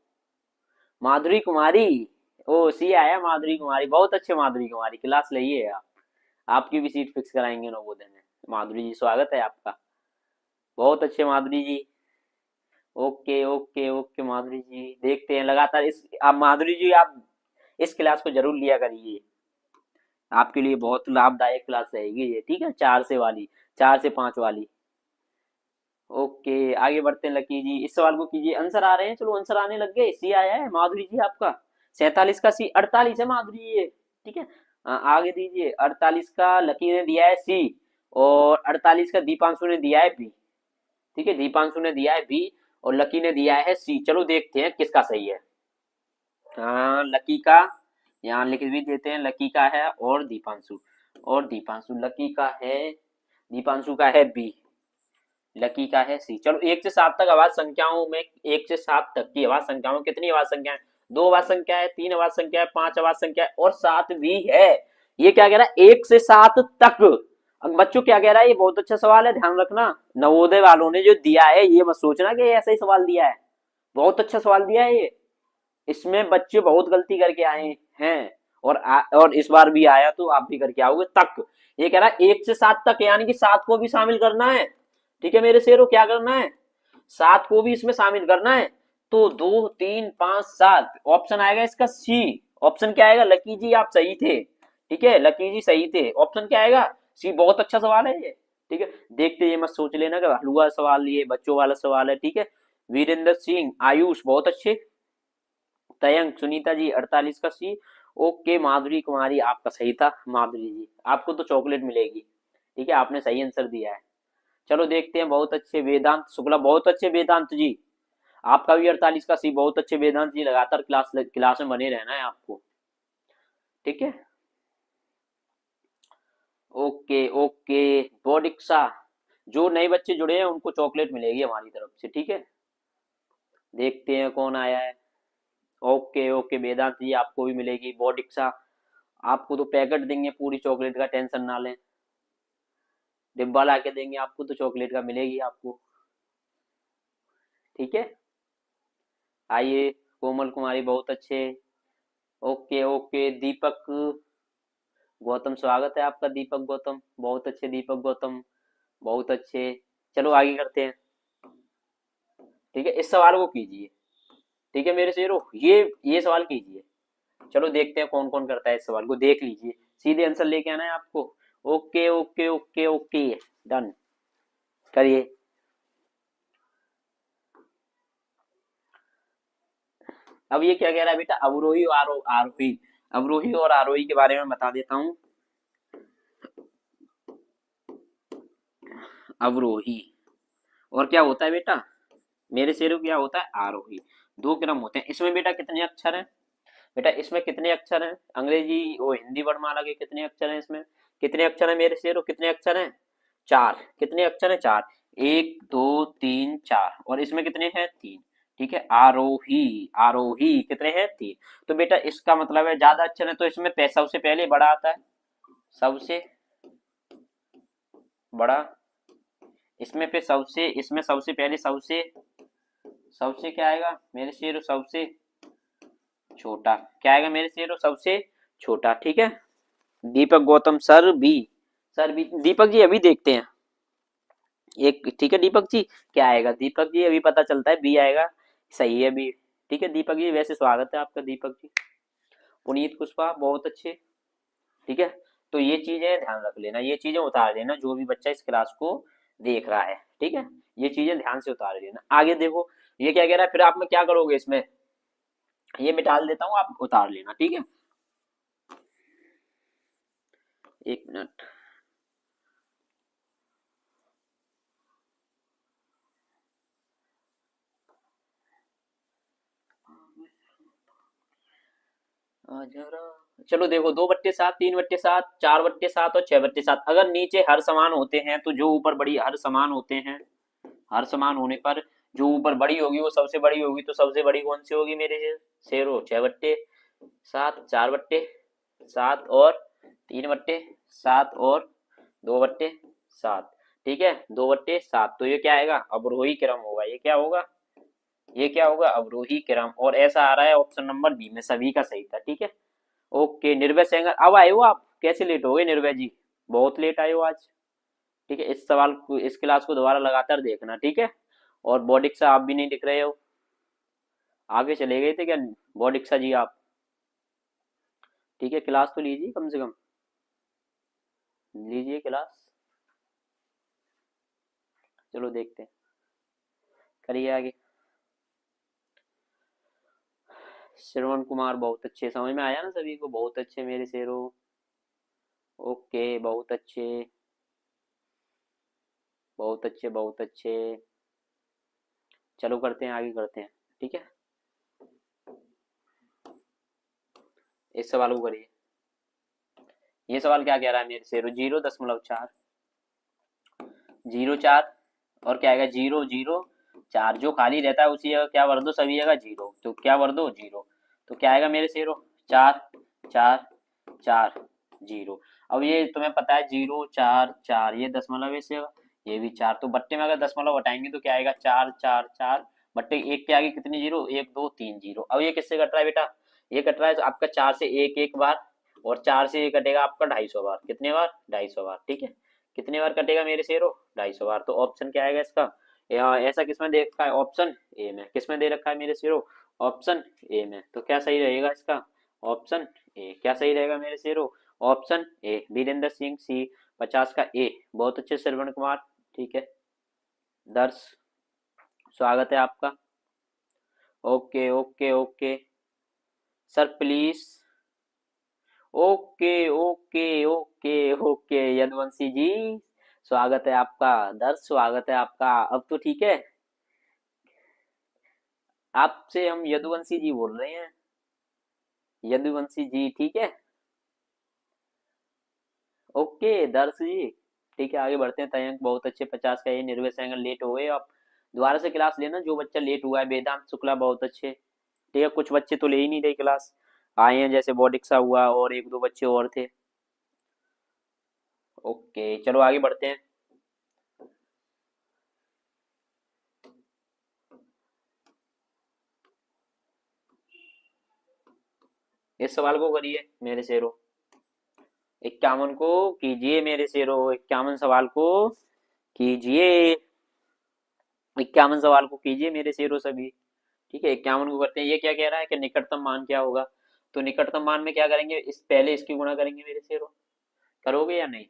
माधुरी कुमारी, ओ सी आया माधुरी कुमारी, बहुत अच्छे माधुरी कुमारी, क्लास लइए आप, आपकी भी सीट फिक्स कराएंगे नवोदय में। माधुरी जी स्वागत है आपका, बहुत अच्छे माधुरी जी। ओके ओके ओके माधुरी जी, देखते हैं लगातार इस, आप माधुरी जी आप इस क्लास को जरूर लिया करिए, आपके लिए बहुत लाभदायक क्लास रहेगी ये। ठीक है, 4 से वाली, 4 से 5 वाली। ओके आगे बढ़ते हैं लकी जी, इस सवाल को कीजिए। आंसर आ रहे हैं, चलो आंसर आने लग गए। सी आया है माधुरी जी आपका, 47 का सी। 48 है माधुरी ये, ठीक है। आगे दीजिए, 48 का लकी ने दिया है सी, और 48 का दीपांशु ने दिया है बी। ठीक है, दीपांशु ने दिया है बी और लकी ने दिया है सी। चलो देखते हैं किसका सही है। हाँ, लकी का यहाँ लिख भी देते हैं, लकी का है और दीपांशु, और दीपांशु लकी का है, दीपांशु का है बी, लकी का है सी। चलो 1 से 7 तक आवाज संख्याओं में, 1 से 7 तक की आवाज संख्याओं में कितनी आवाज संख्या है? 2 आवाज संख्या है, 3 आवाज संख्या है, 5 आवाज संख्या है और 7 भी है। ये क्या कह रहा है? 1 से 7 तक। अब बच्चों क्या कह रहा है? ये बहुत अच्छा सवाल है, ध्यान रखना। नवोदय वालों ने जो दिया है ये मत सोचना कि ऐसा ही सवाल दिया है, बहुत अच्छा सवाल दिया है ये। इसमें बच्चे बहुत गलती करके आए हैं, और इस बार भी आया तो आप भी करके आओगे तक। ये कह रहा है 1 से 7 तक, यानी कि 7 को भी शामिल करना है। ठीक है मेरे शेरों, क्या करना है? 7 को भी इसमें शामिल करना है। तो 2 3 5 7 ऑप्शन आएगा इसका सी। ऑप्शन क्या आएगा? लकी जी आप सही थे, ठीक है, लकी जी सही थे। ऑप्शन क्या आएगा? सी। बहुत अच्छा सवाल है ये। ठीक है, देखते ये मत सोच लेना कि हलवा सवाल, ये बच्चों वाला सवाल है। ठीक है, वीरेंद्र सिंह, आयुष बहुत अच्छे, तयंग, सुनीता जी 48 का सी। ओके, माधुरी कुमारी आपका सही था। माधुरी जी आपको तो चॉकलेट मिलेगी, ठीक है, आपने सही आंसर दिया है। चलो देखते हैं, बहुत अच्छे वेदांत शुक्ला, बहुत अच्छे वेदांत जी, आपका भी 48 का सी। बहुत अच्छे वेदांत जी, लगातार क्लास में बने रहना है आपको। ठीक है, ओके ओके। बोडिक्सा, जो नए बच्चे जुड़े हैं उनको चॉकलेट मिलेगी हमारी तरफ से। ठीक है, देखते हैं कौन आया है। ओके ओके वेदांत जी आपको भी मिलेगी। बोडिक्सा, आपको तो पैकेट देंगे पूरी चॉकलेट का, टेंशन ना लें, डिब्बा ला के देंगे आपको, तो चॉकलेट का मिलेगी आपको। ठीक है, आइए, कोमल कुमारी बहुत अच्छे। ओके ओके, दीपक गौतम, स्वागत है आपका दीपक गौतम, बहुत अच्छे दीपक गौतम, बहुत अच्छे। चलो आगे करते हैं। ठीक है, इस सवाल को कीजिए। ठीक है मेरे शेरों, ये सवाल कीजिए। चलो देखते हैं कौन कौन करता है इस सवाल को, देख लीजिए, सीधे आंसर लेके आना है आपको। Okay okay okay okay, done, करिए। अब ये क्या कह रहा है बेटा? अवरोही और आरोही, अवरोही और आरोही के बारे में बता देता हूँ। अवरोही और क्या होता है बेटा मेरे शेरों? क्या होता है? आरोही। 2 क्रम होते हैं इसमें बेटा। कितने अक्षर हैं बेटा इसमें? कितने अक्षर हैं? अंग्रेजी वो हिंदी वर्णमाला के कितने अक्षर हैं इसमें? कितने अक्षर हैं मेरे शेरों? कितने अक्षर हैं? 4। कितने अक्षर हैं? 4। 1 2 3 4, और इसमें कितने हैं? 3। ठीक है, आरोही, आरोही कितने हैं? 3। तो बेटा इसका मतलब है ज्यादा अक्षर है तो इसमें सबसे पहले बड़ा आता है, सबसे बड़ा। इसमें फिर सबसे, इसमें सबसे पहले सबसे, सबसे क्या आएगा मेरे शेरों? सबसे छोटा। क्या आएगा मेरे शेरों? सबसे छोटा। ठीक है, Deepak Gautam sir B, sir B. Deepak ji अभी देखते हैं एक। ठीक है दीपक जी, क्या आएगा? दीपक जी अभी पता चलता है, बी आएगा, सही है बी। ठीक है दीपक जी, वैसे स्वागत है आपका दीपक जी। पुनीत कुशवाहा बहुत अच्छे। ठीक है, तो ये चीजें ध्यान रख लेना, ये चीजें उतार लेना जो भी बच्चा इस क्लास को देख रहा है। ठीक है, ये चीजें ध्यान से उतार लेना। आगे देखो, ये क्या कह रहा है? फिर आप में क्या करोगे इसमें? ये मैं डाल देता हूँ, आप उतार लेना। ठीक है, 1 मिनट। चलो देखो, 2/7, 3/7, 4/7 और 6/7। अगर नीचे हर समान होते हैं तो जो ऊपर बड़ी, हर समान होते हैं, हर समान होने पर जो ऊपर बड़ी होगी वो सबसे बड़ी होगी। तो सबसे बड़ी कौन सी होगी मेरे शेरों? 6/7, 4/7 और 3/7 और 2/7। ठीक है, 2/7। तो ये क्या आएगा? अवरोही क्रम होगा। ये क्या होगा? ये क्या होगा? अवरोही क्रम। और ऐसा आ रहा है ऑप्शन नंबर बी में, सभी का सही था। ठीक है, ओके। निर्भय सेंगर, अब आए हो आप? कैसे लेट हो गए निर्भय जी? बहुत लेट आए हो आज। ठीक है, इस सवाल को, इस क्लास को दोबारा लगातार देखना। ठीक है, और बॉडिक्सा आप भी नहीं दिख रहे हो, आगे चले गए थे क्या बॉडिक्सा जी आप? ठीक है, क्लास तो लीजिए, कम से कम लीजिए क्लास। चलो देखते हैं, करिए आगे। श्रवण कुमार बहुत अच्छे, समझ में आया ना सभी को, बहुत अच्छे मेरे शेरों। ओके बहुत अच्छे, बहुत अच्छे, बहुत अच्छे। चलो करते हैं, आगे करते हैं। ठीक है, इस सवाल को करिए। ये सवाल क्या कह रहा है मेरे शेरों, 0.4, 0.4 और क्या आएगा, 0.0.4, जो खाली रहता है उसी जगह क्या भर दो, सभी जगह 0, तो क्या भर दो, 0। तो क्या आएगा मेरे शेरों, 4 4 4 0। अब ये तुम्हें पता है 0.4 4, ये दशमलव से ये भी 4, तो बट्टे में अगर दशमलव हटाएंगे तो क्या आएगा, 4 4 4, बट्टे एक के आगे कितनी जीरो, 1 2 3 0। अब ये किससे कट रहा है बेटा, ये कट रहा है तो आपका 4 से 1 1 बार, और 4 से ये कटेगा आपका 250 बार, कितने बार, 250 बार। ठीक है, कितने बार कटेगा मेरे शेरों, 250 बार। तो ऑप्शन क्या आएगा इसका, ऐसा किसमें दे रखा है, ऑप्शन ए में। किसमें दे रखा है मेरे शेरों, ऑप्शन ए में। तो क्या सही रहेगा इसका, ऑप्शन ए। क्या सही रहेगा मेरे शेरों, ऑप्शन ए, वीरेंद्र सिंह सी 50 का ए। बहुत अच्छे श्रवण कुमार। ठीक है दर्श, स्वागत है आपका। Okay okay okay sir please. Okay okay okay okay Yaduvanshi ji, स्वागत है आपका। दर्श स्वागत है आपका। अब तो ठीक है, आपसे हम यदुवंशी जी बोल रहे हैं, यदुवंशी जी। ठीक है, ओके दर्श जी। ठीक है, आगे बढ़ते हैं। तयंक बहुत अच्छे 50 का ये। निर्भय सैंगल लेट हो गए, आप दोबारा से क्लास लेना जो बच्चा लेट हुआ है। वेदांत शुक्ला बहुत अच्छे। ठीक है, कुछ बच्चे तो ले ही नहीं रहे क्लास, आए हैं जैसे बॉडिक्सा हुआ और एक दो बच्चे और थे। ओके चलो आगे बढ़ते हैं। इस सवाल को करिए मेरे शेरों, 51 को कीजिए मेरे शेरों, 51 सवाल को कीजिए, 51 सवाल को कीजिए मेरे शेरों सभी। ठीक है, 51 को करते हैं। ये क्या कह रहा है कि निकटतम मान क्या होगा, तो निकटतम मान में क्या करेंगे, इस पहले इसकी गुणा करेंगे मेरे शेरों। करोगे या नहीं,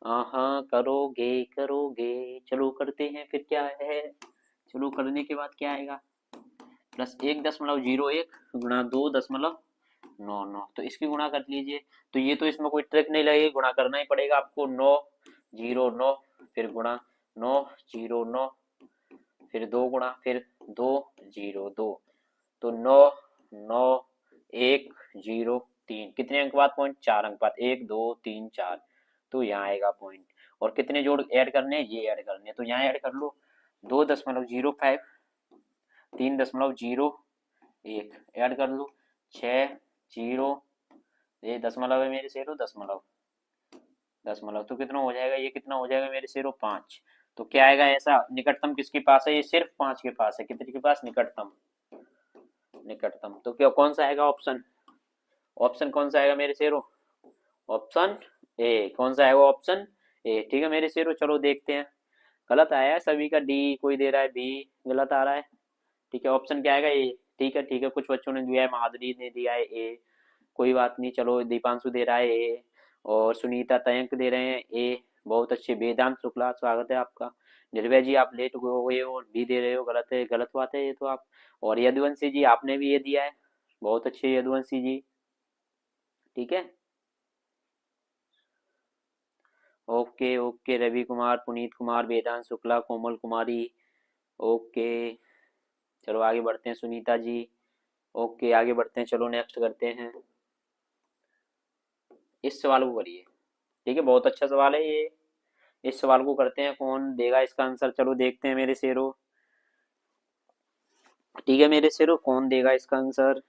हाँ करोगे करोगे। चलो करते हैं, फिर क्या है, चलो करने के बाद क्या आएगा, +1.01 गुणा 2.99, तो इसकी गुणा कर लीजिए। तो ये तो इसमें कोई ट्रिक नहीं लगेगी, गुणा करना ही पड़ेगा आपको। 909, फिर गुणा 909, फिर 2 गुणा, फिर 202, तो 99103, कितने अंक बाद पॉइंट, 4 अंक बाद, 1 2 3 4, तो यहाँ आएगा पॉइंट। और कितने जोड़ ऐड करने हैं, ये ऐड करने हैं, तो यहाँ ऐड कर लो। 2.05, 3.01 ऐड कर लो, 6 0, ये दशमलव है मेरे शेरों, दशमलव दशमलव, तो कितना हो जाएगा, ये कितना हो जाएगा मेरे शेरों, 5। तो क्या आएगा ऐसा, निकटतम किसके पास है, ये सिर्फ 5 के पास है। कितने के पास, निकटतम, निकटतम। तो क्या कौन सा आएगा ऑप्शन, ऑप्शन कौन सा आएगा मेरे शेरों, ऑप्शन ए। कौन सा आएगा, ऑप्शन ए। ठीक है मेरे शेरों, चलो देखते हैं। गलत आया है सभी का, डी कोई दे रहा है, बी गलत आ रहा है। ठीक है, ऑप्शन क्या आएगा, ए। ठीक है ठीक है, कुछ बच्चों ने दिया है, माधुरी ने दिया है ए, कोई बात नहीं। चलो दीपांशु दे रहा है ए, और सुनीता तयंक दे रहे हैं ए, बहुत अच्छे। वेदांत शुक्ला स्वागत है आपका। निर्भय जी आप लेट हो गए हो और बी दे रहे हो, गलत है, गलत बात है ये तो आप। और यदुवंशी जी आपने भी ये दिया है, बहुत अच्छे यदुवंशी जी। ठीक है, ओके ओके रवि कुमार, पुनीत कुमार, वेदांत शुक्ला, कोमल कुमारी। ओके चलो आगे बढ़ते हैं, सुनीता जी। ओके आगे बढ़ते हैं, चलो नेक्स्ट करते हैं। इस सवाल को करिए। ठीक है, बहुत अच्छा सवाल है ये। इस सवाल को करते हैं, कौन देगा इसका आंसर, चलो देखते हैं मेरे शेरों। ठीक है मेरे शेरों, कौन देगा इसका आंसर।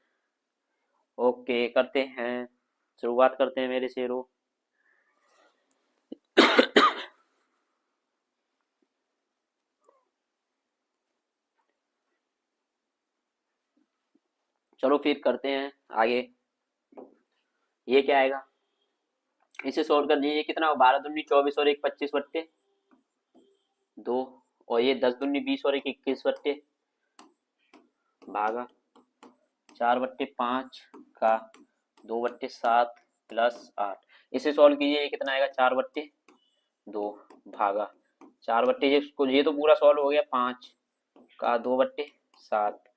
ओके करते हैं, शुरुआत करते हैं मेरे शेरों। चलो फिर करते हैं आगे। ये क्या आएगा, इसे सोल्व कर लीजिए। कितना, 12 दूनी 24 और 1 25 बट्टे 2, और ये 10 दूनी 20 और 1 21 बट्टे, भागा 4/5 का 2/7 +8। इसे सॉल्व कीजिए, ये कितना आएगा, 4/2, भागा 4/, ये तो पूरा सॉल्व हो गया, 5 का 2/7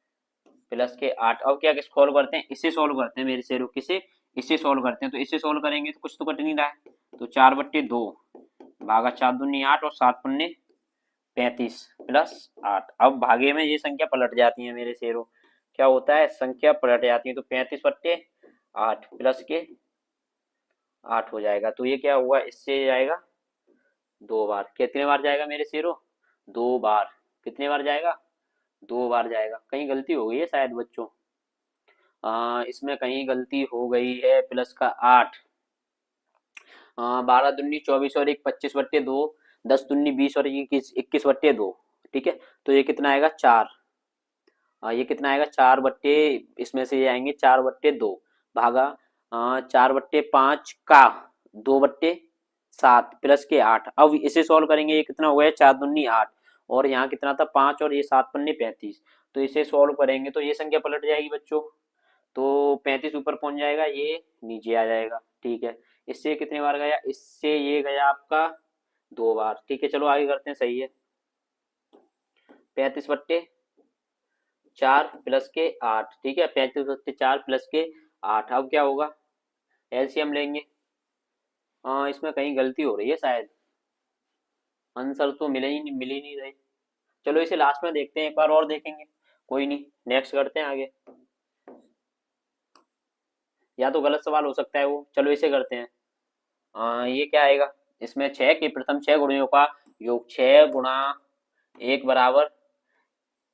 प्लस के 8। अब क्या सॉल्व करते हैं, इससे सॉल्व करते हैं मेरे शेरों, किसे, इससे सॉल्व करते हैं। तो इससे सॉल्व करेंगे तो कुछ तो कट नहीं रहा है, तो 4/2 भागा 4 दूनी 8 और 7 पन्ने 35 प्लस 8। अब भागे में ये संख्या पलट जाती है मेरे शेरों, क्या होता है, संख्या पलट जाती है। तो 35/8 प्लस के 8 हो जाएगा। तो ये क्या हुआ, इससे जाएगा 2 बार। कितने बार जाएगा मेरे शेरों, 2 बार। कितने बार जाएगा, 2 बार जाएगा। कहीं गलती हो गई है शायद बच्चों, इसमें कहीं गलती हो गई है। प्लस का 8, 12 दूनी 24 और 1 25/2, 10 दूनी 20 और 21/2। ठीक है, तो ये कितना आएगा, 4। ये कितना आएगा, 4 इसमें से ये आएंगे 4/2 भागा 4/5 का 2/7 प्लस के 8। अब इसे सॉल्व करेंगे, ये कितना हो गया, 4 दूनी 8 और यहाँ कितना था 5 और ये 7 पन्ने 35। तो इसे सॉल्व करेंगे तो ये संख्या पलट जाएगी बच्चों, तो 35 ऊपर पहुंच जाएगा, ये नीचे आ जाएगा। ठीक है, इससे कितने बार गया, इससे ये गया आपका 2 बार। ठीक है, चलो आगे करते हैं। सही है, 35/4 प्लस के 8। ठीक है, 35/4 प्लस के 8। अब क्या होगा, एलसीएम लेंगे। इसमें कहीं गलती हो रही है शायद, आंसर तो मिल ही नहीं रहे। चलो इसे लास्ट में देखते हैं, एक बार और देखेंगे, कोई नहीं, नेक्स्ट करते हैं आगे। या तो गलत सवाल हो सकता है वो, चलो इसे करते हैं। ये क्या आएगा, इसमें 6 के प्रथम 6 गुणियों का योग 6 गुणा 1 बराबर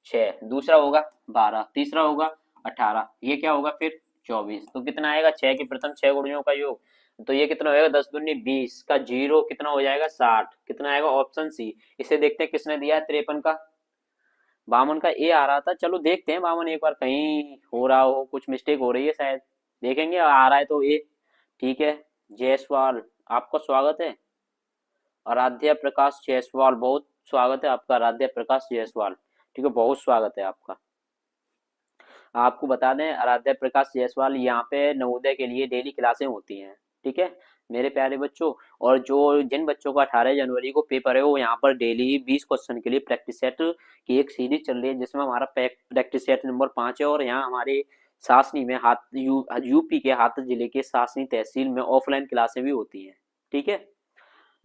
6, दूसरा होगा 12, तीसरा होगा 18, ये क्या होगा फिर 24। तो कितना आएगा, 6 के प्रथम 6 गुणियों का योग, तो ये कितना होगा, 10 दूनी 20 का जीरो कितना हो जाएगा 60। कितना आएगा, ऑप्शन सी। इसे देखते हैं किसने दिया है, 53 का, बामन का ए आ रहा था। चलो देखते हैं बामन, एक बार कहीं हो रहा हो, कुछ मिस्टेक हो रही है शायद, देखेंगे। आ रहा है तो ए। ठीक है, जायसवाल आपका स्वागत है। आराध्या प्रकाश जायसवाल, बहुत स्वागत है आपका, आराध्या प्रकाश जायसवाल। ठीक है, बहुत स्वागत है आपका। आपको बता दें, आराध्या प्रकाश जायसवाल यहाँ पे नवोदय के लिए डेली क्लासें होती हैं। ठीक है मेरे प्यारे बच्चों, और जो जिन बच्चों का 18 जनवरी को पेपर है, वो यहाँ पर डेली 20 क्वेश्चन के लिए प्रैक्टिस सेट की एक सीरीज चल रही है, जिसमें हमारा प्रैक्टिस सेट नंबर 5 है। और यहाँ हमारे सासनी में यूपी के हाथरस जिले के सासनी तहसील में ऑफलाइन क्लासें भी होती हैं। ठीक है,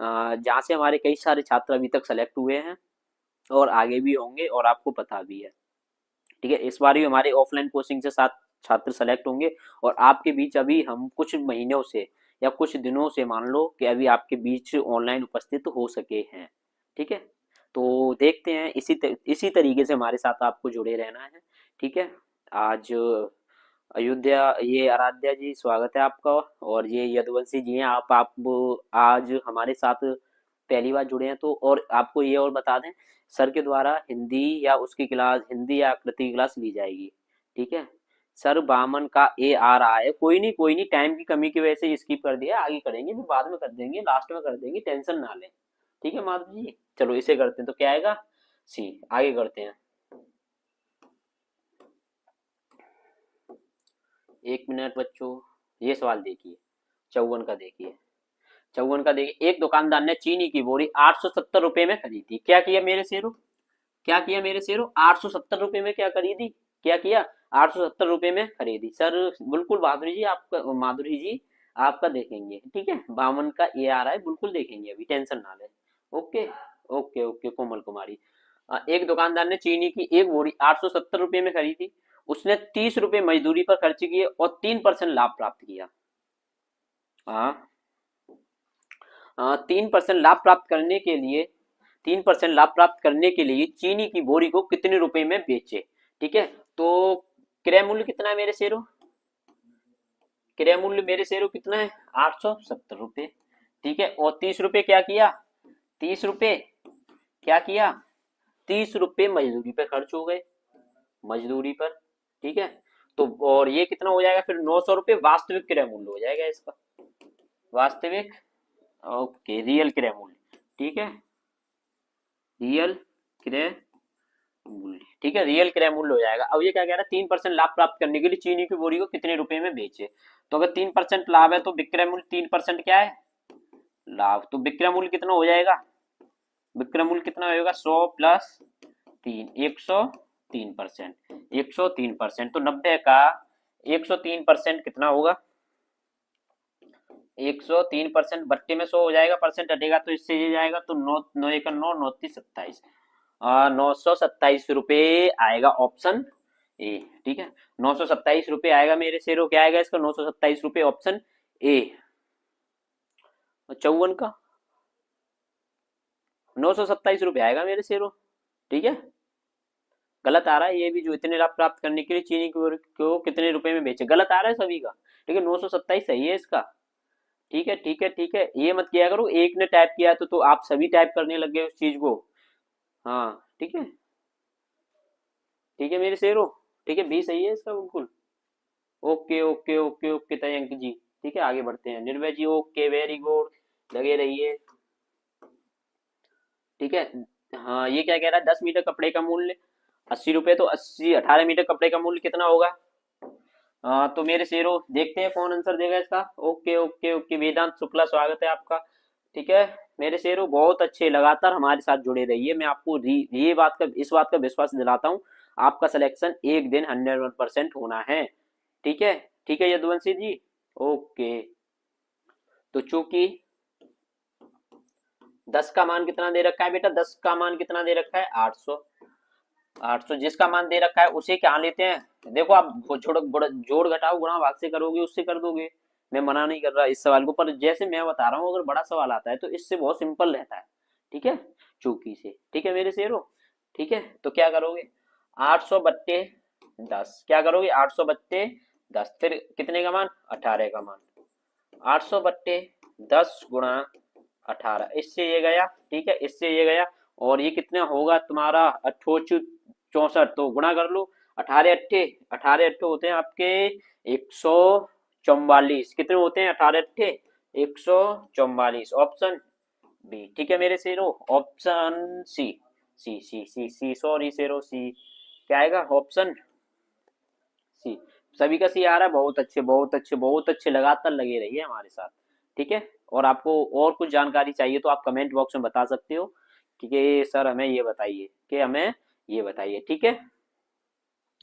जहाँ से हमारे कई सारे छात्र अभी तक सेलेक्ट हुए हैं और आगे भी होंगे, और आपको पता भी है। ठीक है, इस बार भी हमारे ऑफलाइन कोचिंग से 7 छात्र सेलेक्ट होंगे, और आपके बीच अभी हम कुछ महीनों से या कुछ दिनों से मान लो कि अभी आपके बीच ऑनलाइन उपस्थित हो सके हैं। ठीक है, तो देखते हैं, इसी तरीके से हमारे साथ आपको जुड़े रहना है। ठीक है, आज अयोध्या, ये आराध्या जी स्वागत है आपका, और ये यदुवंशी जी हैं। आप आज हमारे साथ पहली बार जुड़े हैं, तो और आपको ये और बता दें, सर के द्वारा हिंदी या उसकी क्लास, हिंदी या आकृति की क्लास ली जाएगी। ठीक है, सर बामन का ए आ रहा है, कोई नहीं, टाइम की कमी की वजह से स्किप कर दिया, आगे करेंगे, फिर बाद में कर देंगे, लास्ट में कर देंगे, टेंशन ना लें। ठीक है माधव जी, चलो इसे करते हैं, तो क्या आएगा, सी। आगे करते हैं, 1 मिनट बच्चों। ये सवाल देखिए, 54 का देखिए, 54 का देखिए। एक दुकानदार ने चीनी की बोरी 870 रुपए में खरीदी। क्या किया मेरे शेरों, क्या किया मेरे शेरों, 870 रुपए में क्या खरीदी, क्या किया, 870 रुपए में खरीदी। सर बिल्कुल माधुरी जी, आपका, माधुरी जी आपका देखेंगे। ठीक है, बामन का ए आ रहा है, बिल्कुल देखेंगे, अभी टेंशन ना ले। ओके ओके ओके, कोमल कुमारी। एक दुकानदार ने चीनी की एक बोरी 870 रुपए में खरीदी। उसने 30 रुपए मजदूरी पर खर्च किए और 3% लाभ प्राप्त किया। हाँ, 3% लाभ प्राप्त करने के लिए, 3% लाभ प्राप्त करने के लिए चीनी की बोरी को कितने रुपए में बेचे। ठीक है, तो क्रय मूल्य कितना है मेरे शेरों, क्रय मूल्य मेरे शेरों कितना है, 870 रुपए। ठीक है, और 30 रुपए क्या किया, 30 रुपए क्या किया, 30 रुपए मजदूरी पे खर्च हो गए, मजदूरी पर। ठीक है, तो और ये कितना हो जाएगा फिर, 900 रुपए वास्तविक क्रय मूल्य हो जाएगा इसका, वास्तविक, ओके, रियल क्रय मूल्य। ठीक है, रियल क्रय मूल्य। ठीक है, रियल क्रय मूल्य हो जाएगा। अब ये क्या कह रहा है, 3% लाभ प्राप्त करने के लिए चीनी की बोरी को कितने रुपए में बेचे। तो अगर 3% लाभ है तो विक्रय मूल्य 3% क्या है, लाभ। तो विक्रय मूल्य कितना हो जाएगा, विक्रय मूल्य कितना होगा, 100 प्लस 3, 100 103%। 103%, तो 90 का 103% कितना होगा? 103% बट्टे में 100 हो जाएगा, परसेंट हटेगा तो इससे ये जाएगा, तो 9 9 एक 9 9 तीस 27, 927 रुपये आएगा ऑप्शन ए। ठीक है, 927 रुपये आएगा मेरे शेरों, क्या आएगा इसका? 927 रुपये ऑप्शन ए। 54 का 927 रुपये आएगा मेरे शेरों। ठीक है, गलत आ रहा है ये भी, जो इतने लाभ प्राप्त करने के लिए चीनी को कितने रुपए में बेचे, गलत आ रहा है सभी का। ठीक है, 927 सही है इसका। ठीक है ठीक है ठीक है, ये मत किया करो एक ने टाइप किया तो आप सभी टाइप करने लग गए उस चीज को। हाँ ठीक है, ठीक है मेरे शेरों। ठीक है, बी सही है इसका बिल्कुल। ओके ओके ओके ओके तयंक जी। ठीक है, आगे बढ़ते हैं। निर्भय जी ओके, वेरी गुड, लगे रहिए। ठीक है, हाँ ये क्या कह रहा है? 10 मीटर कपड़े का मूल्य 80 रुपये, तो 80 18 मीटर कपड़े का मूल्य कितना होगा? तो मेरे शेरों देखते हैं कौन आंसर देगा इसका। ओके ओके ओके, वेदांत शुक्ला स्वागत है आपका। ठीक है मेरे शेरों, बहुत अच्छे, लगातार हमारे साथ जुड़े रहिए। मैं आपको ये बात का, इस बात का विश्वास दिलाता हूँ, आपका सिलेक्शन एक दिन 101% होना है। ठीक है, ठीक है यदुवंशी जी। ओके, तो चूंकि 10 का मान कितना दे रखा है बेटा? 10 का मान कितना दे रखा है? 800। 800 जिसका मान दे रखा है उसे क्या लेते हैं? देखो आप जोड़ घटाओ गुणा भाग से करोगे, उससे कर दोगे। मैं मना नहीं कर रहा इस सवाल को, पर जैसे मैं बता रहा हूँ, अगर बड़ा सवाल आता है तो इससे बहुत सिंपल रहता है। ठीक है, चूकी से। ठीक है मेरे शेरों, ठीक है, तो क्या करोगे? 800 बट्टे 10, क्या करोगे? 800 बट्टे 10, फिर कितने का मान? 18 का मान। 800 बट्टे 10 गुणा 18, इससे ये गया। ठीक है, इससे ये गया, और ये कितना होगा तुम्हारा? 64, तो गुणा कर लो। 18 अट्ठे होते हैं आपके 144। कितने होते हैं 18 अट्ठे? 144, ऑप्शन बी। ठीक है मेरे शेरों, ऑप्शन सी। सी सी सी सी, सॉरी शेरों, सी क्या आएगा? Option C. सभी का सी आ रहा है, बहुत अच्छे बहुत अच्छे बहुत अच्छे, लगातार लगे रहिए हमारे साथ। ठीक है, और आपको और कुछ जानकारी चाहिए तो आप कमेंट बॉक्स में बता सकते हो कि सर हमें ये बताइए, कि हमें ये बताइए। ठीक है,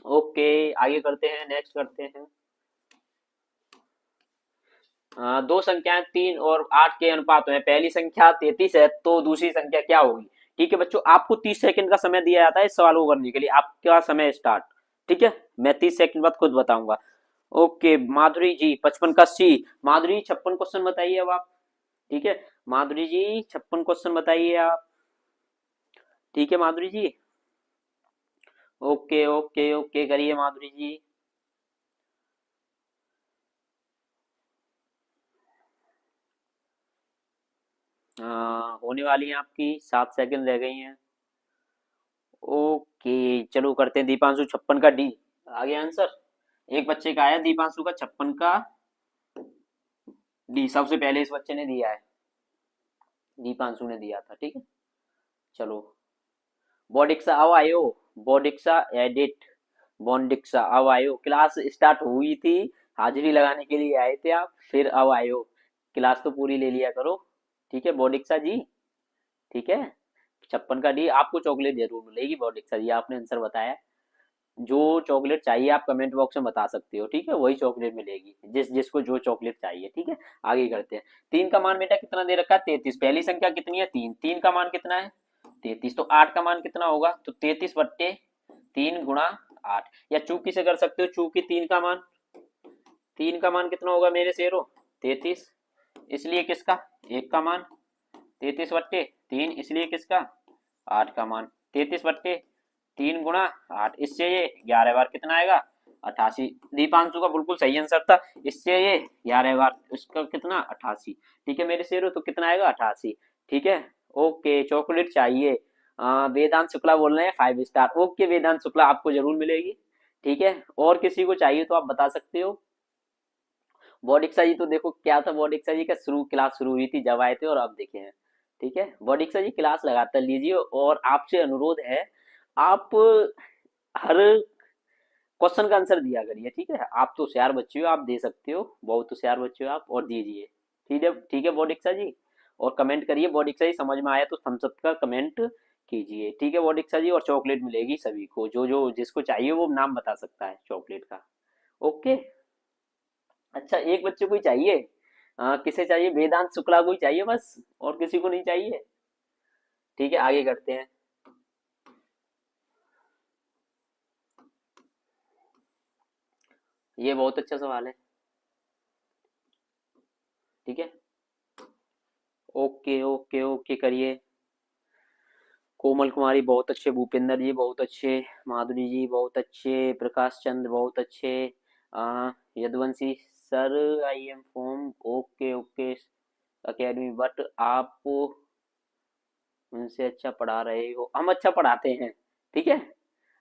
ओके आगे करते हैं, नेक्स्ट करते हैं। दो संख्याएं 3 और 8 के अनुपात में, पहली संख्या 33 है तो दूसरी संख्या क्या होगी? ठीक है बच्चों, आपको 30 सेकंड का समय दिया जाता है इस सवाल को करने के लिए। आपका समय स्टार्ट। ठीक है, मैं 30 सेकंड बाद खुद बताऊंगा। ओके माधुरी जी 55 का सी। माधुरी 56 क्वेश्चन बताइए अब आप। ठीक है माधुरी जी, 56 क्वेश्चन बताइए आप। ठीक है माधुरी जी, ओके ओके ओके करिए माधुरी जी। होने वाली है आपकी, 7 सेकंड रह गई हैं। ओके चलो करते हैं। दीपांशु 56 का डी, आगे आंसर। एक बच्चे का आया दीपांशु का 56 का डी, सबसे पहले इस बच्चे ने दिया है, दीपांशु ने दिया था। ठीक है, चलो बोडिक्सा अब आयो, बोडिक्सा एडिट, बोडिक्सा अब आयो। क्लास स्टार्ट हुई थी, हाजिरी लगाने के लिए आए थे आप, फिर अब आयो। क्लास तो पूरी ले लिया करो। ठीक है बोडिक्सा जी। ठीक है, 56 का डी, आपको चॉकलेट जरूर मिलेगी बोडिक्सा जी, आपने आंसर बताया। जो चॉकलेट चाहिए आप कमेंट बॉक्स में बता सकते हो। ठीक है, वही चॉकलेट मिलेगी जिसको जो चॉकलेट चाहिए। ठीक है, आगे करते हैं। 3 का मान बेटा कितना दे रखा है? 33। पहली संख्या कितनी है? 3। 3 का मान कितना है? 33। तो 8 का मान कितना होगा? तो 33 बट्टे 3 गुणा 8, या चूकी से कर सकते हो। चूकी 3 का मान, 3 का मान कितना होगा मेरे शेरों? 33। इसलिए किसका? 1 का मान 33 बट्टे 3, इसलिए किसका? 8 का मान 33 बट्टे 3 गुणा 8, इससे ये 11 बार कितना आएगा? 88। दीपांशु का बिल्कुल सही आंसर था, इससे ये 11 बार, इसका कितना? 88। ठीक है मेरे शेरों, तो कितना आएगा? 88। ठीक है, ओके चॉकलेट चाहिए। वेदांत शुक्ला बोल रहे हैं 5 स्टार। ओके वेदांत शुक्ला, आपको जरूर मिलेगी। ठीक है, और किसी को चाहिए तो आप बता सकते हो। बॉडिक्सा जी तो देखो क्या था, बॉडिक्सा जी का शुरू क्लास शुरू हुई थी जब आए थे, और अब देखे हैं। ठीक है बॉडिक्सा जी, क्लास लगातार लीजिए, और आपसे अनुरोध है आप हर क्वेश्चन का आंसर दिया करिए। ठीक है, आप तो होशियार बच्चे हो, आप दे सकते हो, बहुत होशियार बच्चे हो आप, और दीजिए। ठीक है, ठीक है बॉडिक्सा जी, और कमेंट करिए। बॉडिक्सा जी समझ में आया तो थम्स अप का कमेंट कीजिए, ठीक है बोडिक्सा जी। और चॉकलेट मिलेगी सभी को, जो जो जिसको चाहिए वो नाम बता सकता है चॉकलेट का। ओके। अच्छा, एक बच्चे को ही चाहिए? किसे चाहिए? वेदांत शुक्ला को ही चाहिए बस, और किसी को नहीं चाहिए? ठीक है, आगे करते हैं। ये बहुत अच्छा सवाल है। ठीक है, ओके ओके ओके करिए। कोमल कुमारी बहुत अच्छे, भूपेंद्र जी बहुत अच्छे, माधुरी जी बहुत अच्छे, प्रकाश चंद्र बहुत अच्छे, Yaduvanshi sir I am from okay okay academy, but आप उनसे अच्छा पढ़ा रहे हो। हम अच्छा पढ़ाते हैं, ठीक है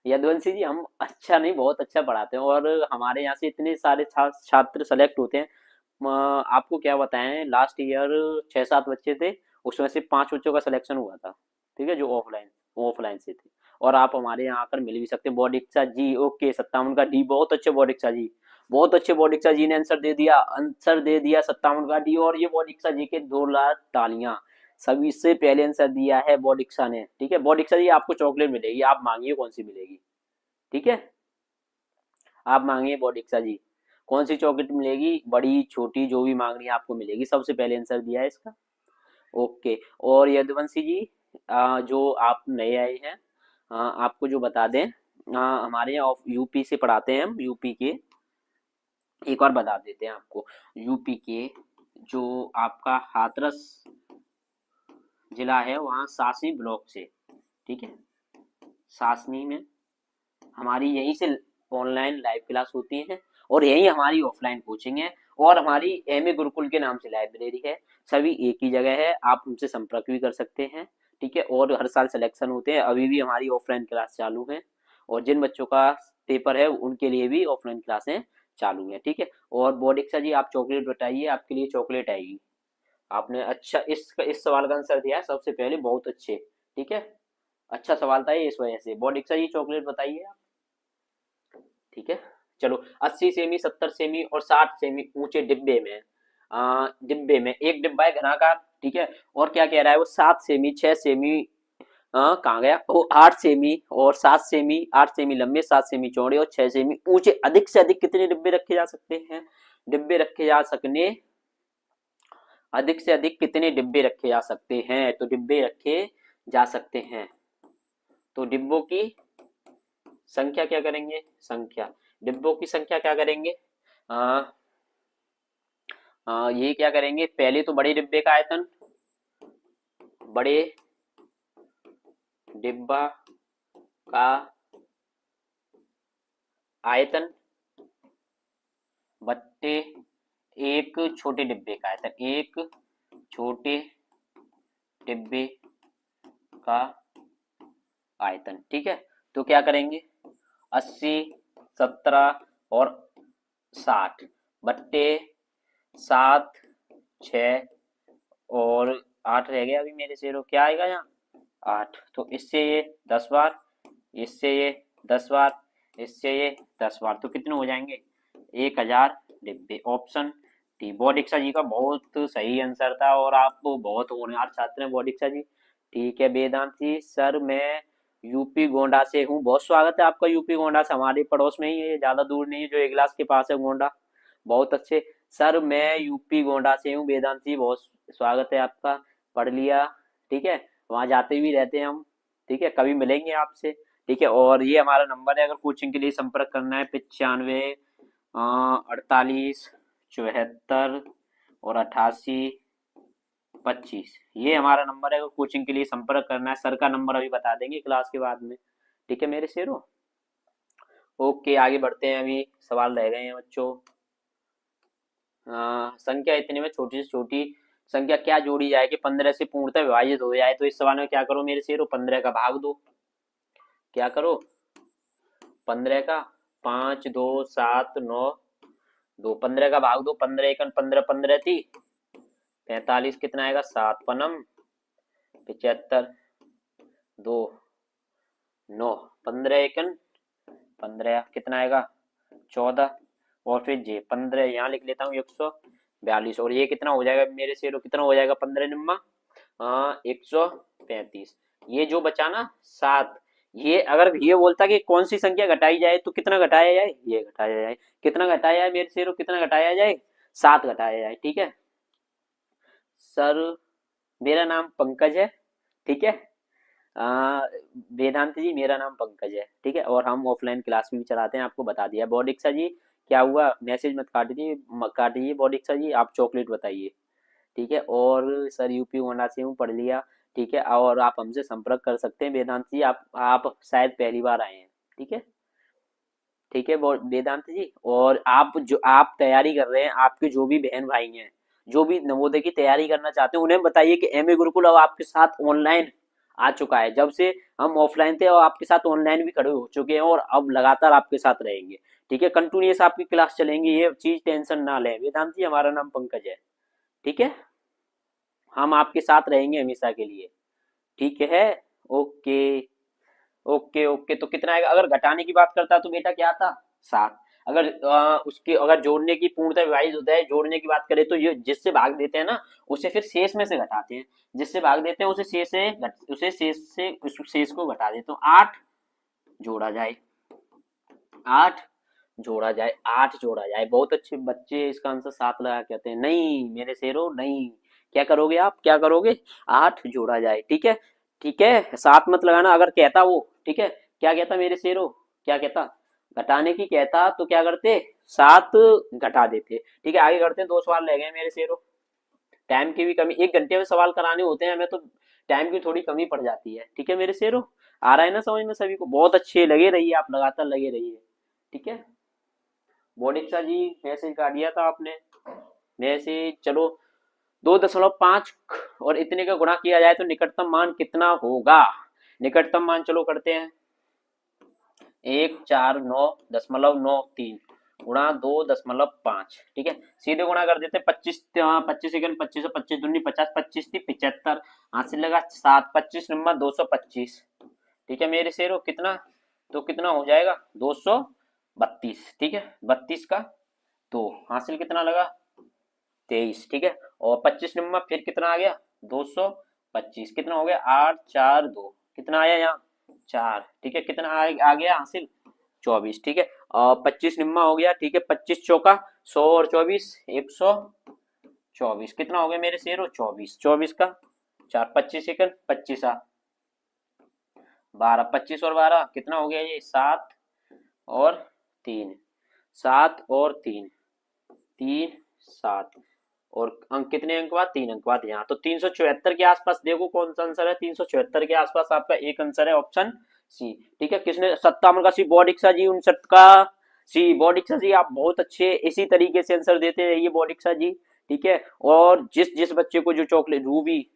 यदुवंशी जी, हम अच्छा नहीं बहुत अच्छा पढ़ाते हैं, और हमारे यहाँ से इतने सारे छात्र सेलेक्ट होते हैं। आपको क्या बताएं, लास्ट ईयर 6-7 बच्चे थे, उसमें से 5 बच्चों का सिलेक्शन हुआ था, ठीक है, जो ऑफलाइन ऑफलाइन से थे। और आप हमारे यहाँ आकर मिल भी सकते हैं। बॉडिक्सा जी ओके, 57 का डी, बहुत अच्छे बॉडिक्सा जी, बहुत अच्छे बॉडिक्सा जी ने आंसर दे दिया 57 का डी। और ये बॉडिक्सा जी के 2 लाख तालियां, सभी से पहले आंसर दिया है बॉडिक्सा ने। ठीक है बॉडिक्सा जी, आपको चॉकलेट मिलेगी, आप मांगिए कौन सी मिलेगी। ठीक है, आप मांगिए बॉडिक्सा जी, कौन सी चॉकलेट मिलेगी, बड़ी छोटी जो भी मांगनी है आपको मिलेगी, सबसे पहले आंसर दिया है इसका। ओके। और यदुवंशी जी, जो आप नए आए हैं, आपको जो बता दें, हमारे यहाँ यूपी से पढ़ाते हैं हम, यूपी के, एक और बता देते हैं आपको, यूपी के जो आपका हाथरस जिला है, वहाँ सासनी ब्लॉक से, ठीक है, सासनी में हमारी यहीं से ऑनलाइन लाइव क्लास होती है, और यही हमारी ऑफलाइन कोचिंग है, और हमारी एमए गुरुकुल के नाम से लाइब्रेरी है। सभी एक ही जगह है, आप हमसे संपर्क भी कर सकते हैं। ठीक है, और हर साल सिलेक्शन होते हैं, अभी भी हमारी ऑफलाइन क्लास चालू है, और जिन बच्चों का पेपर है उनके लिए भी ऑफलाइन क्लासें चालू है। ठीक है, और बोर्डिक्सा जी, आप चॉकलेट बताइए, आपके लिए चॉकलेट आएगी। आपने अच्छा इस सवाल का आंसर दिया है सबसे पहले, बहुत अच्छे। ठीक है, अच्छा सवाल था ये, इस वजह से। बोर्डिक्सा जी चॉकलेट बताइए आप। ठीक है, चलो 80 सेमी, 70 सेमी और 60 सेमी ऊंचे डिब्बे में, डिब्बे में एक डिब्बा है घनाकार। ठीक है, और क्या कह रहा है वो, 7 सेमी, 6 सेमी, कहाँ गया वो, 8 सेमी और 7 सेमी, 8 सेमी लंबे, 7 सेमी चौड़े और 6 सेमी ऊंचे, अधिक से अधिक कितने डिब्बे रखे जा सकते हैं? डिब्बे रखे जा सकने, अधिक से अधिक कितने डिब्बे रखे जा सकते हैं? तो डिब्बे रखे जा सकते हैं, तो डिब्बों की संख्या क्या करेंगे, संख्या, डिब्बों की संख्या क्या करेंगे, आ, ये क्या करेंगे, पहले तो बड़े डिब्बे का आयतन, बड़े डिब्बा का आयतन बट्टे एक छोटे डिब्बे का आयतन, एक छोटे डिब्बे का आयतन। ठीक है, तो क्या करेंगे, 80, 17 और 60 बट्टे 7, 6 और 8 रह गया अभी मेरे शेरों, क्या आएगा यहाँ, 8। तो इससे ये 10 बार, इससे ये 10 बार, इससे ये 10 बार, तो कितने हो जाएंगे, 1000 डिब्बे। ऑप्शन डी बॉडिक्सा जी का बहुत सही आंसर था, और आप बहुत होनहार छात्र हैं बॉडिक्सा जी। ठीक है वेदांत जी, सर मैं यूपी गोंडा से हूँ, बहुत स्वागत है आपका यूपी गोंडा से, हमारे पड़ोस में ही है, ज्यादा दूर नहीं है, जो इगलास के पास है गोंडा। बहुत अच्छे सर, मैं यूपी गोंडा से हूँ वेदांत जी, बहुत स्वागत है आपका, पढ़ लिया। ठीक है, वहाँ जाते भी रहते हैं हम। ठीक है, कभी मिलेंगे आपसे। ठीक है, और ये हमारा नंबर है, अगर कोचिंग के लिए संपर्क करना है, 95 48 74 और 88 25, ये हमारा नंबर है, अगर कोचिंग के लिए संपर्क करना है। सर का नंबर अभी बता देंगे क्लास के बाद में। ठीक है मेरे शेरों, ओके आगे बढ़ते हैं, अभी सवाल रह गए हैं बच्चों। संख्या इतने में छोटी से छोटी संख्या क्या जोड़ी जाए कि 15 से पूर्णतः विभाजित हो जाए? तो इस सवाल में क्या करो मेरे शेरों, 15 का भाग दो। क्या करो, 15 का 5 2 7 9 2, 15 का भाग दो, 15 एकन 15, 15 थी 45, कितना आएगा, 7 पनम 75, 2 9, 15 एकन 15, कितना आएगा 14, और फिर जे 15 यहाँ लिख लेता हूँ 142, और ये कितना हो जाएगा मेरे शेरों, कितना हो जाएगा 15 निम्मा 135, ये जो बचा ना 7, ये अगर ये बोलता कि कौन सी संख्या घटाई जाए तो कितना घटाया जाए, ये घटाया जाए, कितना घटाया जाए मेरे शेरों, कितना घटाया जाए, 7 घटाया जाए। ठीक है सर, मेरा नाम पंकज है। ठीक है आ, वेदांत जी मेरा नाम पंकज है। ठीक है, और हम ऑफलाइन क्लास भी चलाते हैं, आपको बता दिया। बॉडिक्सा जी क्या हुआ, मैसेज मत काटिए बॉडिक्सा जी, आप चॉकलेट बताइए। ठीक है, और सर यूपी होंडा से हूँ, पढ़ लिया। ठीक है, और आप हमसे संपर्क कर सकते हैं वेदांत जी, आप शायद पहली बार आए हैं। ठीक है, ठीक है वेदांत जी, और आप जो आप तैयारी कर रहे हैं, आपके जो भी बहन भाई हैं जो भी नवोदय की तैयारी करना चाहते हैं, उन्हें बताइए कि एमए गुरुकुल अब आपके साथ ऑनलाइन आ चुका है। जब से हम ऑफलाइन थे और आपके साथ ऑनलाइन भी खड़े हो चुके हैं, और अब लगातार आपके साथ रहेंगे। ठीक है, कंटिन्यूस आपकी क्लास चलेंगी, ये चीज टेंशन ना लें वेदांत जी, हमारा नाम पंकज है। ठीक है, हम आपके साथ रहेंगे हमेशा के लिए। ठीक है, ओके, ओके ओके। तो कितना आएगा, अगर घटाने की बात करता तो बेटा क्या था, 7। अगर उसके अगर जोड़ने की पूर्णतः विभाजित होता है, जोड़ने की बात करें तो ये जिससे भाग देते हैं ना, उसे फिर शेष में से घटाते हैं। जिससे भाग देते हैं उसे शेष को घटा देते हैं। तो 8 जोड़ा जाए, 8 जोड़ा जाए, 8 जोड़ा जाए। बहुत अच्छे बच्चे इसका आंसर 7 लगा कहते हैं। नहीं मेरे शेरों नहीं, क्या करोगे आप, क्या करोगे, 8 जोड़ा जाए। ठीक है, ठीक है, 7 मत लगाना। अगर कहता वो, ठीक है, क्या कहता मेरे शेरों, क्या कहता, घटाने की कहता तो क्या करते, 7 घटा देते। ठीक है, आगे करते हैं, 2 सवाल रह गए मेरे शेरों। टाइम की भी कमी, 1 घंटे में सवाल कराने होते हैं हमें, तो टाइम की थोड़ी कमी पड़ जाती है। ठीक है मेरे शेरों, आ रहा है ना समझ में सभी को, बहुत अच्छे लगे रहिए आप, लगातार लगे रहिए। ठीक है, बोडिक्सा जी मैसेज काट दिया था आपने, मैसेज। चलो 2.5 और इतने का गुणा किया जाए तो निकटतम मान कितना होगा, निकटतम मान चलो करते हैं, 149.93 गुणा 2.5। ठीक है, सीधे गुणा कर देते हैं, 25 25 सेकंड, 25 25 दूनी 50, 25 थी 75, हाथ से लगा 7, 25 नंबर 225। ठीक है मेरे शेरों, कितना, तो कितना हो जाएगा 232। ठीक है, 32 का तो हासिल कितना लगा 23। ठीक है, और 25 नंबर फिर कितना आ गया 225, कितना हो गया 8 4 2, कितना आया यहाँ 4। ठीक है, कितना आ गया हासिल 24। ठीक है, और 25 निम्मा हो गया। ठीक है, 25 चौका 100 और 24 124, कितना हो गया मेरे शेरों 24, 24 का 4, 25 सेकंड 25 12, 25 और 12 कितना हो गया ये 7 और 3, 7 और 3, 3 7, और अंक कितने अंक बाद 3 अंक बाद यहाँ, तो 374 के आसपास। देखो कौन सा आंसर है, 374 के आसपास आपका एक आंसर है, ऑप्शन सी। ठीक है, किसने 57 का सी बॉडिक्सा जी, 59 का सी बॉडिक्सा जी। आप बहुत अच्छे इसी तरीके से आंसर देते रहिए बॉडिक्सा जी। ठीक है, और जिस जिस बच्चे को जो चॉकलेट, रूबी,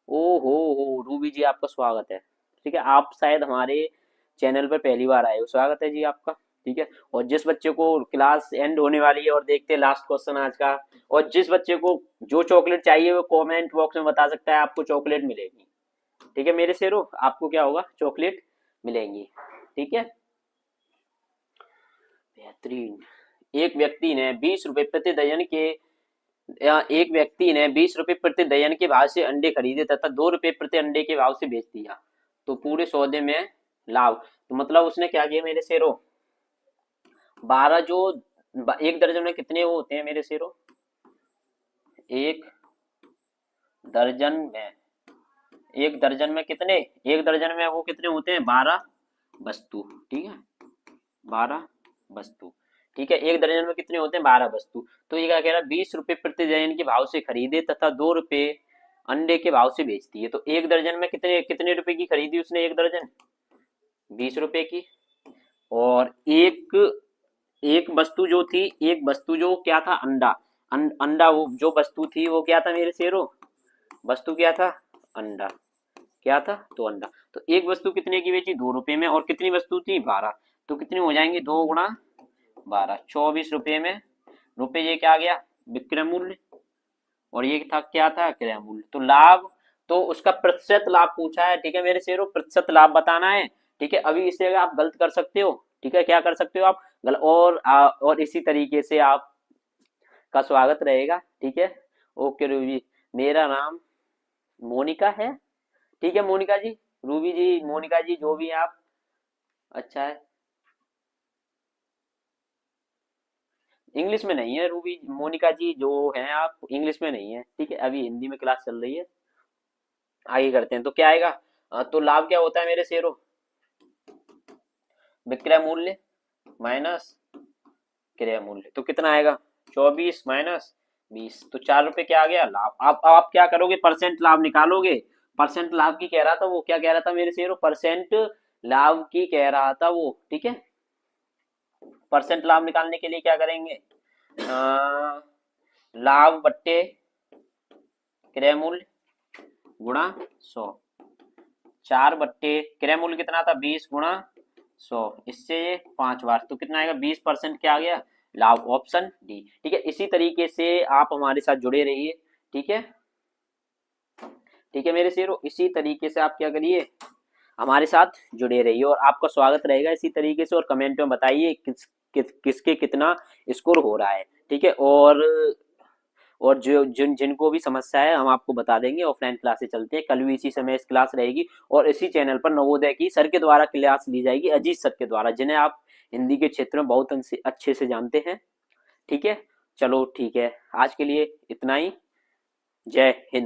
ओ हो रूबी जी आपका स्वागत है। ठीक है, आप शायद हमारे चैनल पर पहली बार आए हो, स्वागत है जी आपका। ठीक है, और जिस बच्चे को क्लास एंड होने वाली है और देखते हैं लास्ट क्वेश्चन आज का, और जिस बच्चे को जो चॉकलेट चाहिए वो कमेंट बॉक्स में बता सकता है, आपको चॉकलेट मिलेगी। ठीक है मेरे शेरों, आपको क्या होगा, चॉकलेट मिलेंगी। ठीक है, बेहतरीन। एक व्यक्ति ने 20 रुपए प्रति दर्जन के एक व्यक्ति ने 20 रुपए प्रति दर्जन के भाव से अंडे खरीदे तथा 2 रुपए प्रति अंडे के भाव से बेच दिया, तो पूरे सौदे में लाभ। तो मतलब उसने क्या किया मेरे शेरों, 12 जो एक दर्जन में कितने वो होते हैं मेरे शेरों, एक दर्जन में, एक दर्जन में कितने, एक दर्जन में वो कितने होते हैं 12 वस्तु। ठीक है, 12 वस्तु। ठीक है, एक दर्जन में कितने होते हैं 12 वस्तु। तो ये क्या कह रहा है, 20 रुपए प्रति दर्जन के भाव से खरीदे तथा 2 रुपए अंडे के भाव से बेचती है। तो एक दर्जन में कितने कितने रुपए की खरीदी उसने, एक दर्जन 20 रुपए की। और एक एक वस्तु जो थी, एक वस्तु जो क्या था, अंडा, अंडा वो जो वस्तु थी वो क्या था मेरे शेरों, वस्तु क्या था, अंडा, क्या था तो अंडा। तो एक वस्तु कितने की बेची 2 रुपए में, और कितनी वस्तु थी 12, तो कितनी हो जाएंगी 2 गुणा 12, 24 रुपए में। रुपए ये क्या आ गया विक्रय मूल्य, और ये था क्या था क्रय मूल्य। तो लाभ, तो उसका प्रतिशत लाभ पूछा है। ठीक है मेरे शेरों, प्रतिशत लाभ बताना है। ठीक है, अभी इसे आप गलत कर सकते हो। ठीक है, क्या कर सकते हो आप गलत, और इसी तरीके से आप का स्वागत रहेगा। ठीक है, ओके रूबी, मेरा नाम मोनिका है। ठीक है मोनिका जी, रूबी जी, मोनिका जी, जो भी हैं आप, अच्छा है। इंग्लिश में नहीं है रूबी, मोनिका जी जो हैं आप, इंग्लिश में नहीं है, ठीक है, अभी हिंदी में क्लास चल रही है। आगे करते हैं, तो क्या आएगा? तो लाभ क्या होता है मेरे शेरों? विक्रय मूल्य माइनस क्रय मूल्य, तो कितना आएगा? 24 माइनस 20, तो 4 रुपए क्या आ गया? लाभ। आप क्या करोगे? परसेंट लाभ निकालोगे। परसेंट लाभ की कह रहा था वो, क्या कह रहा था मेरे शेरों? परसेंट लाभ की कह रहा था वो, ठीक है। परसेंट लाभ निकालने के लिए क्या करेंगे? लाभ बट्टे क्रय मूल्य गुणा 100। 4 बट्टे क्रय मूल्य कितना था? 20 गुणा 100, इससे 5 बार, तो कितना आएगा? 20% क्या आ गया? लाभ, ऑप्शन डी, ठीक है। इसी तरीके से आप हमारे साथ जुड़े रहिए, ठीक है। ठीक है मेरे शेरों, इसी तरीके से आप क्या करिए, हमारे साथ जुड़े रहिए, और आपका स्वागत रहेगा इसी तरीके से। और कमेंट में बताइए किसके कितना स्कोर हो रहा है, ठीक है। और जो जिनको भी समस्या है हम आपको बता देंगे। ऑफलाइन क्लासेस चलते हैं, कल भी इसी समय इस क्लास रहेगी, और इसी चैनल पर नवोदय की सर के द्वारा क्लास ली जाएगी, अजीत सर के द्वारा, जिन्हें आप हिंदी के क्षेत्र में बहुत अच्छे से जानते हैं, ठीक है। चलो ठीक है, आज के लिए इतना ही। जय हिंद।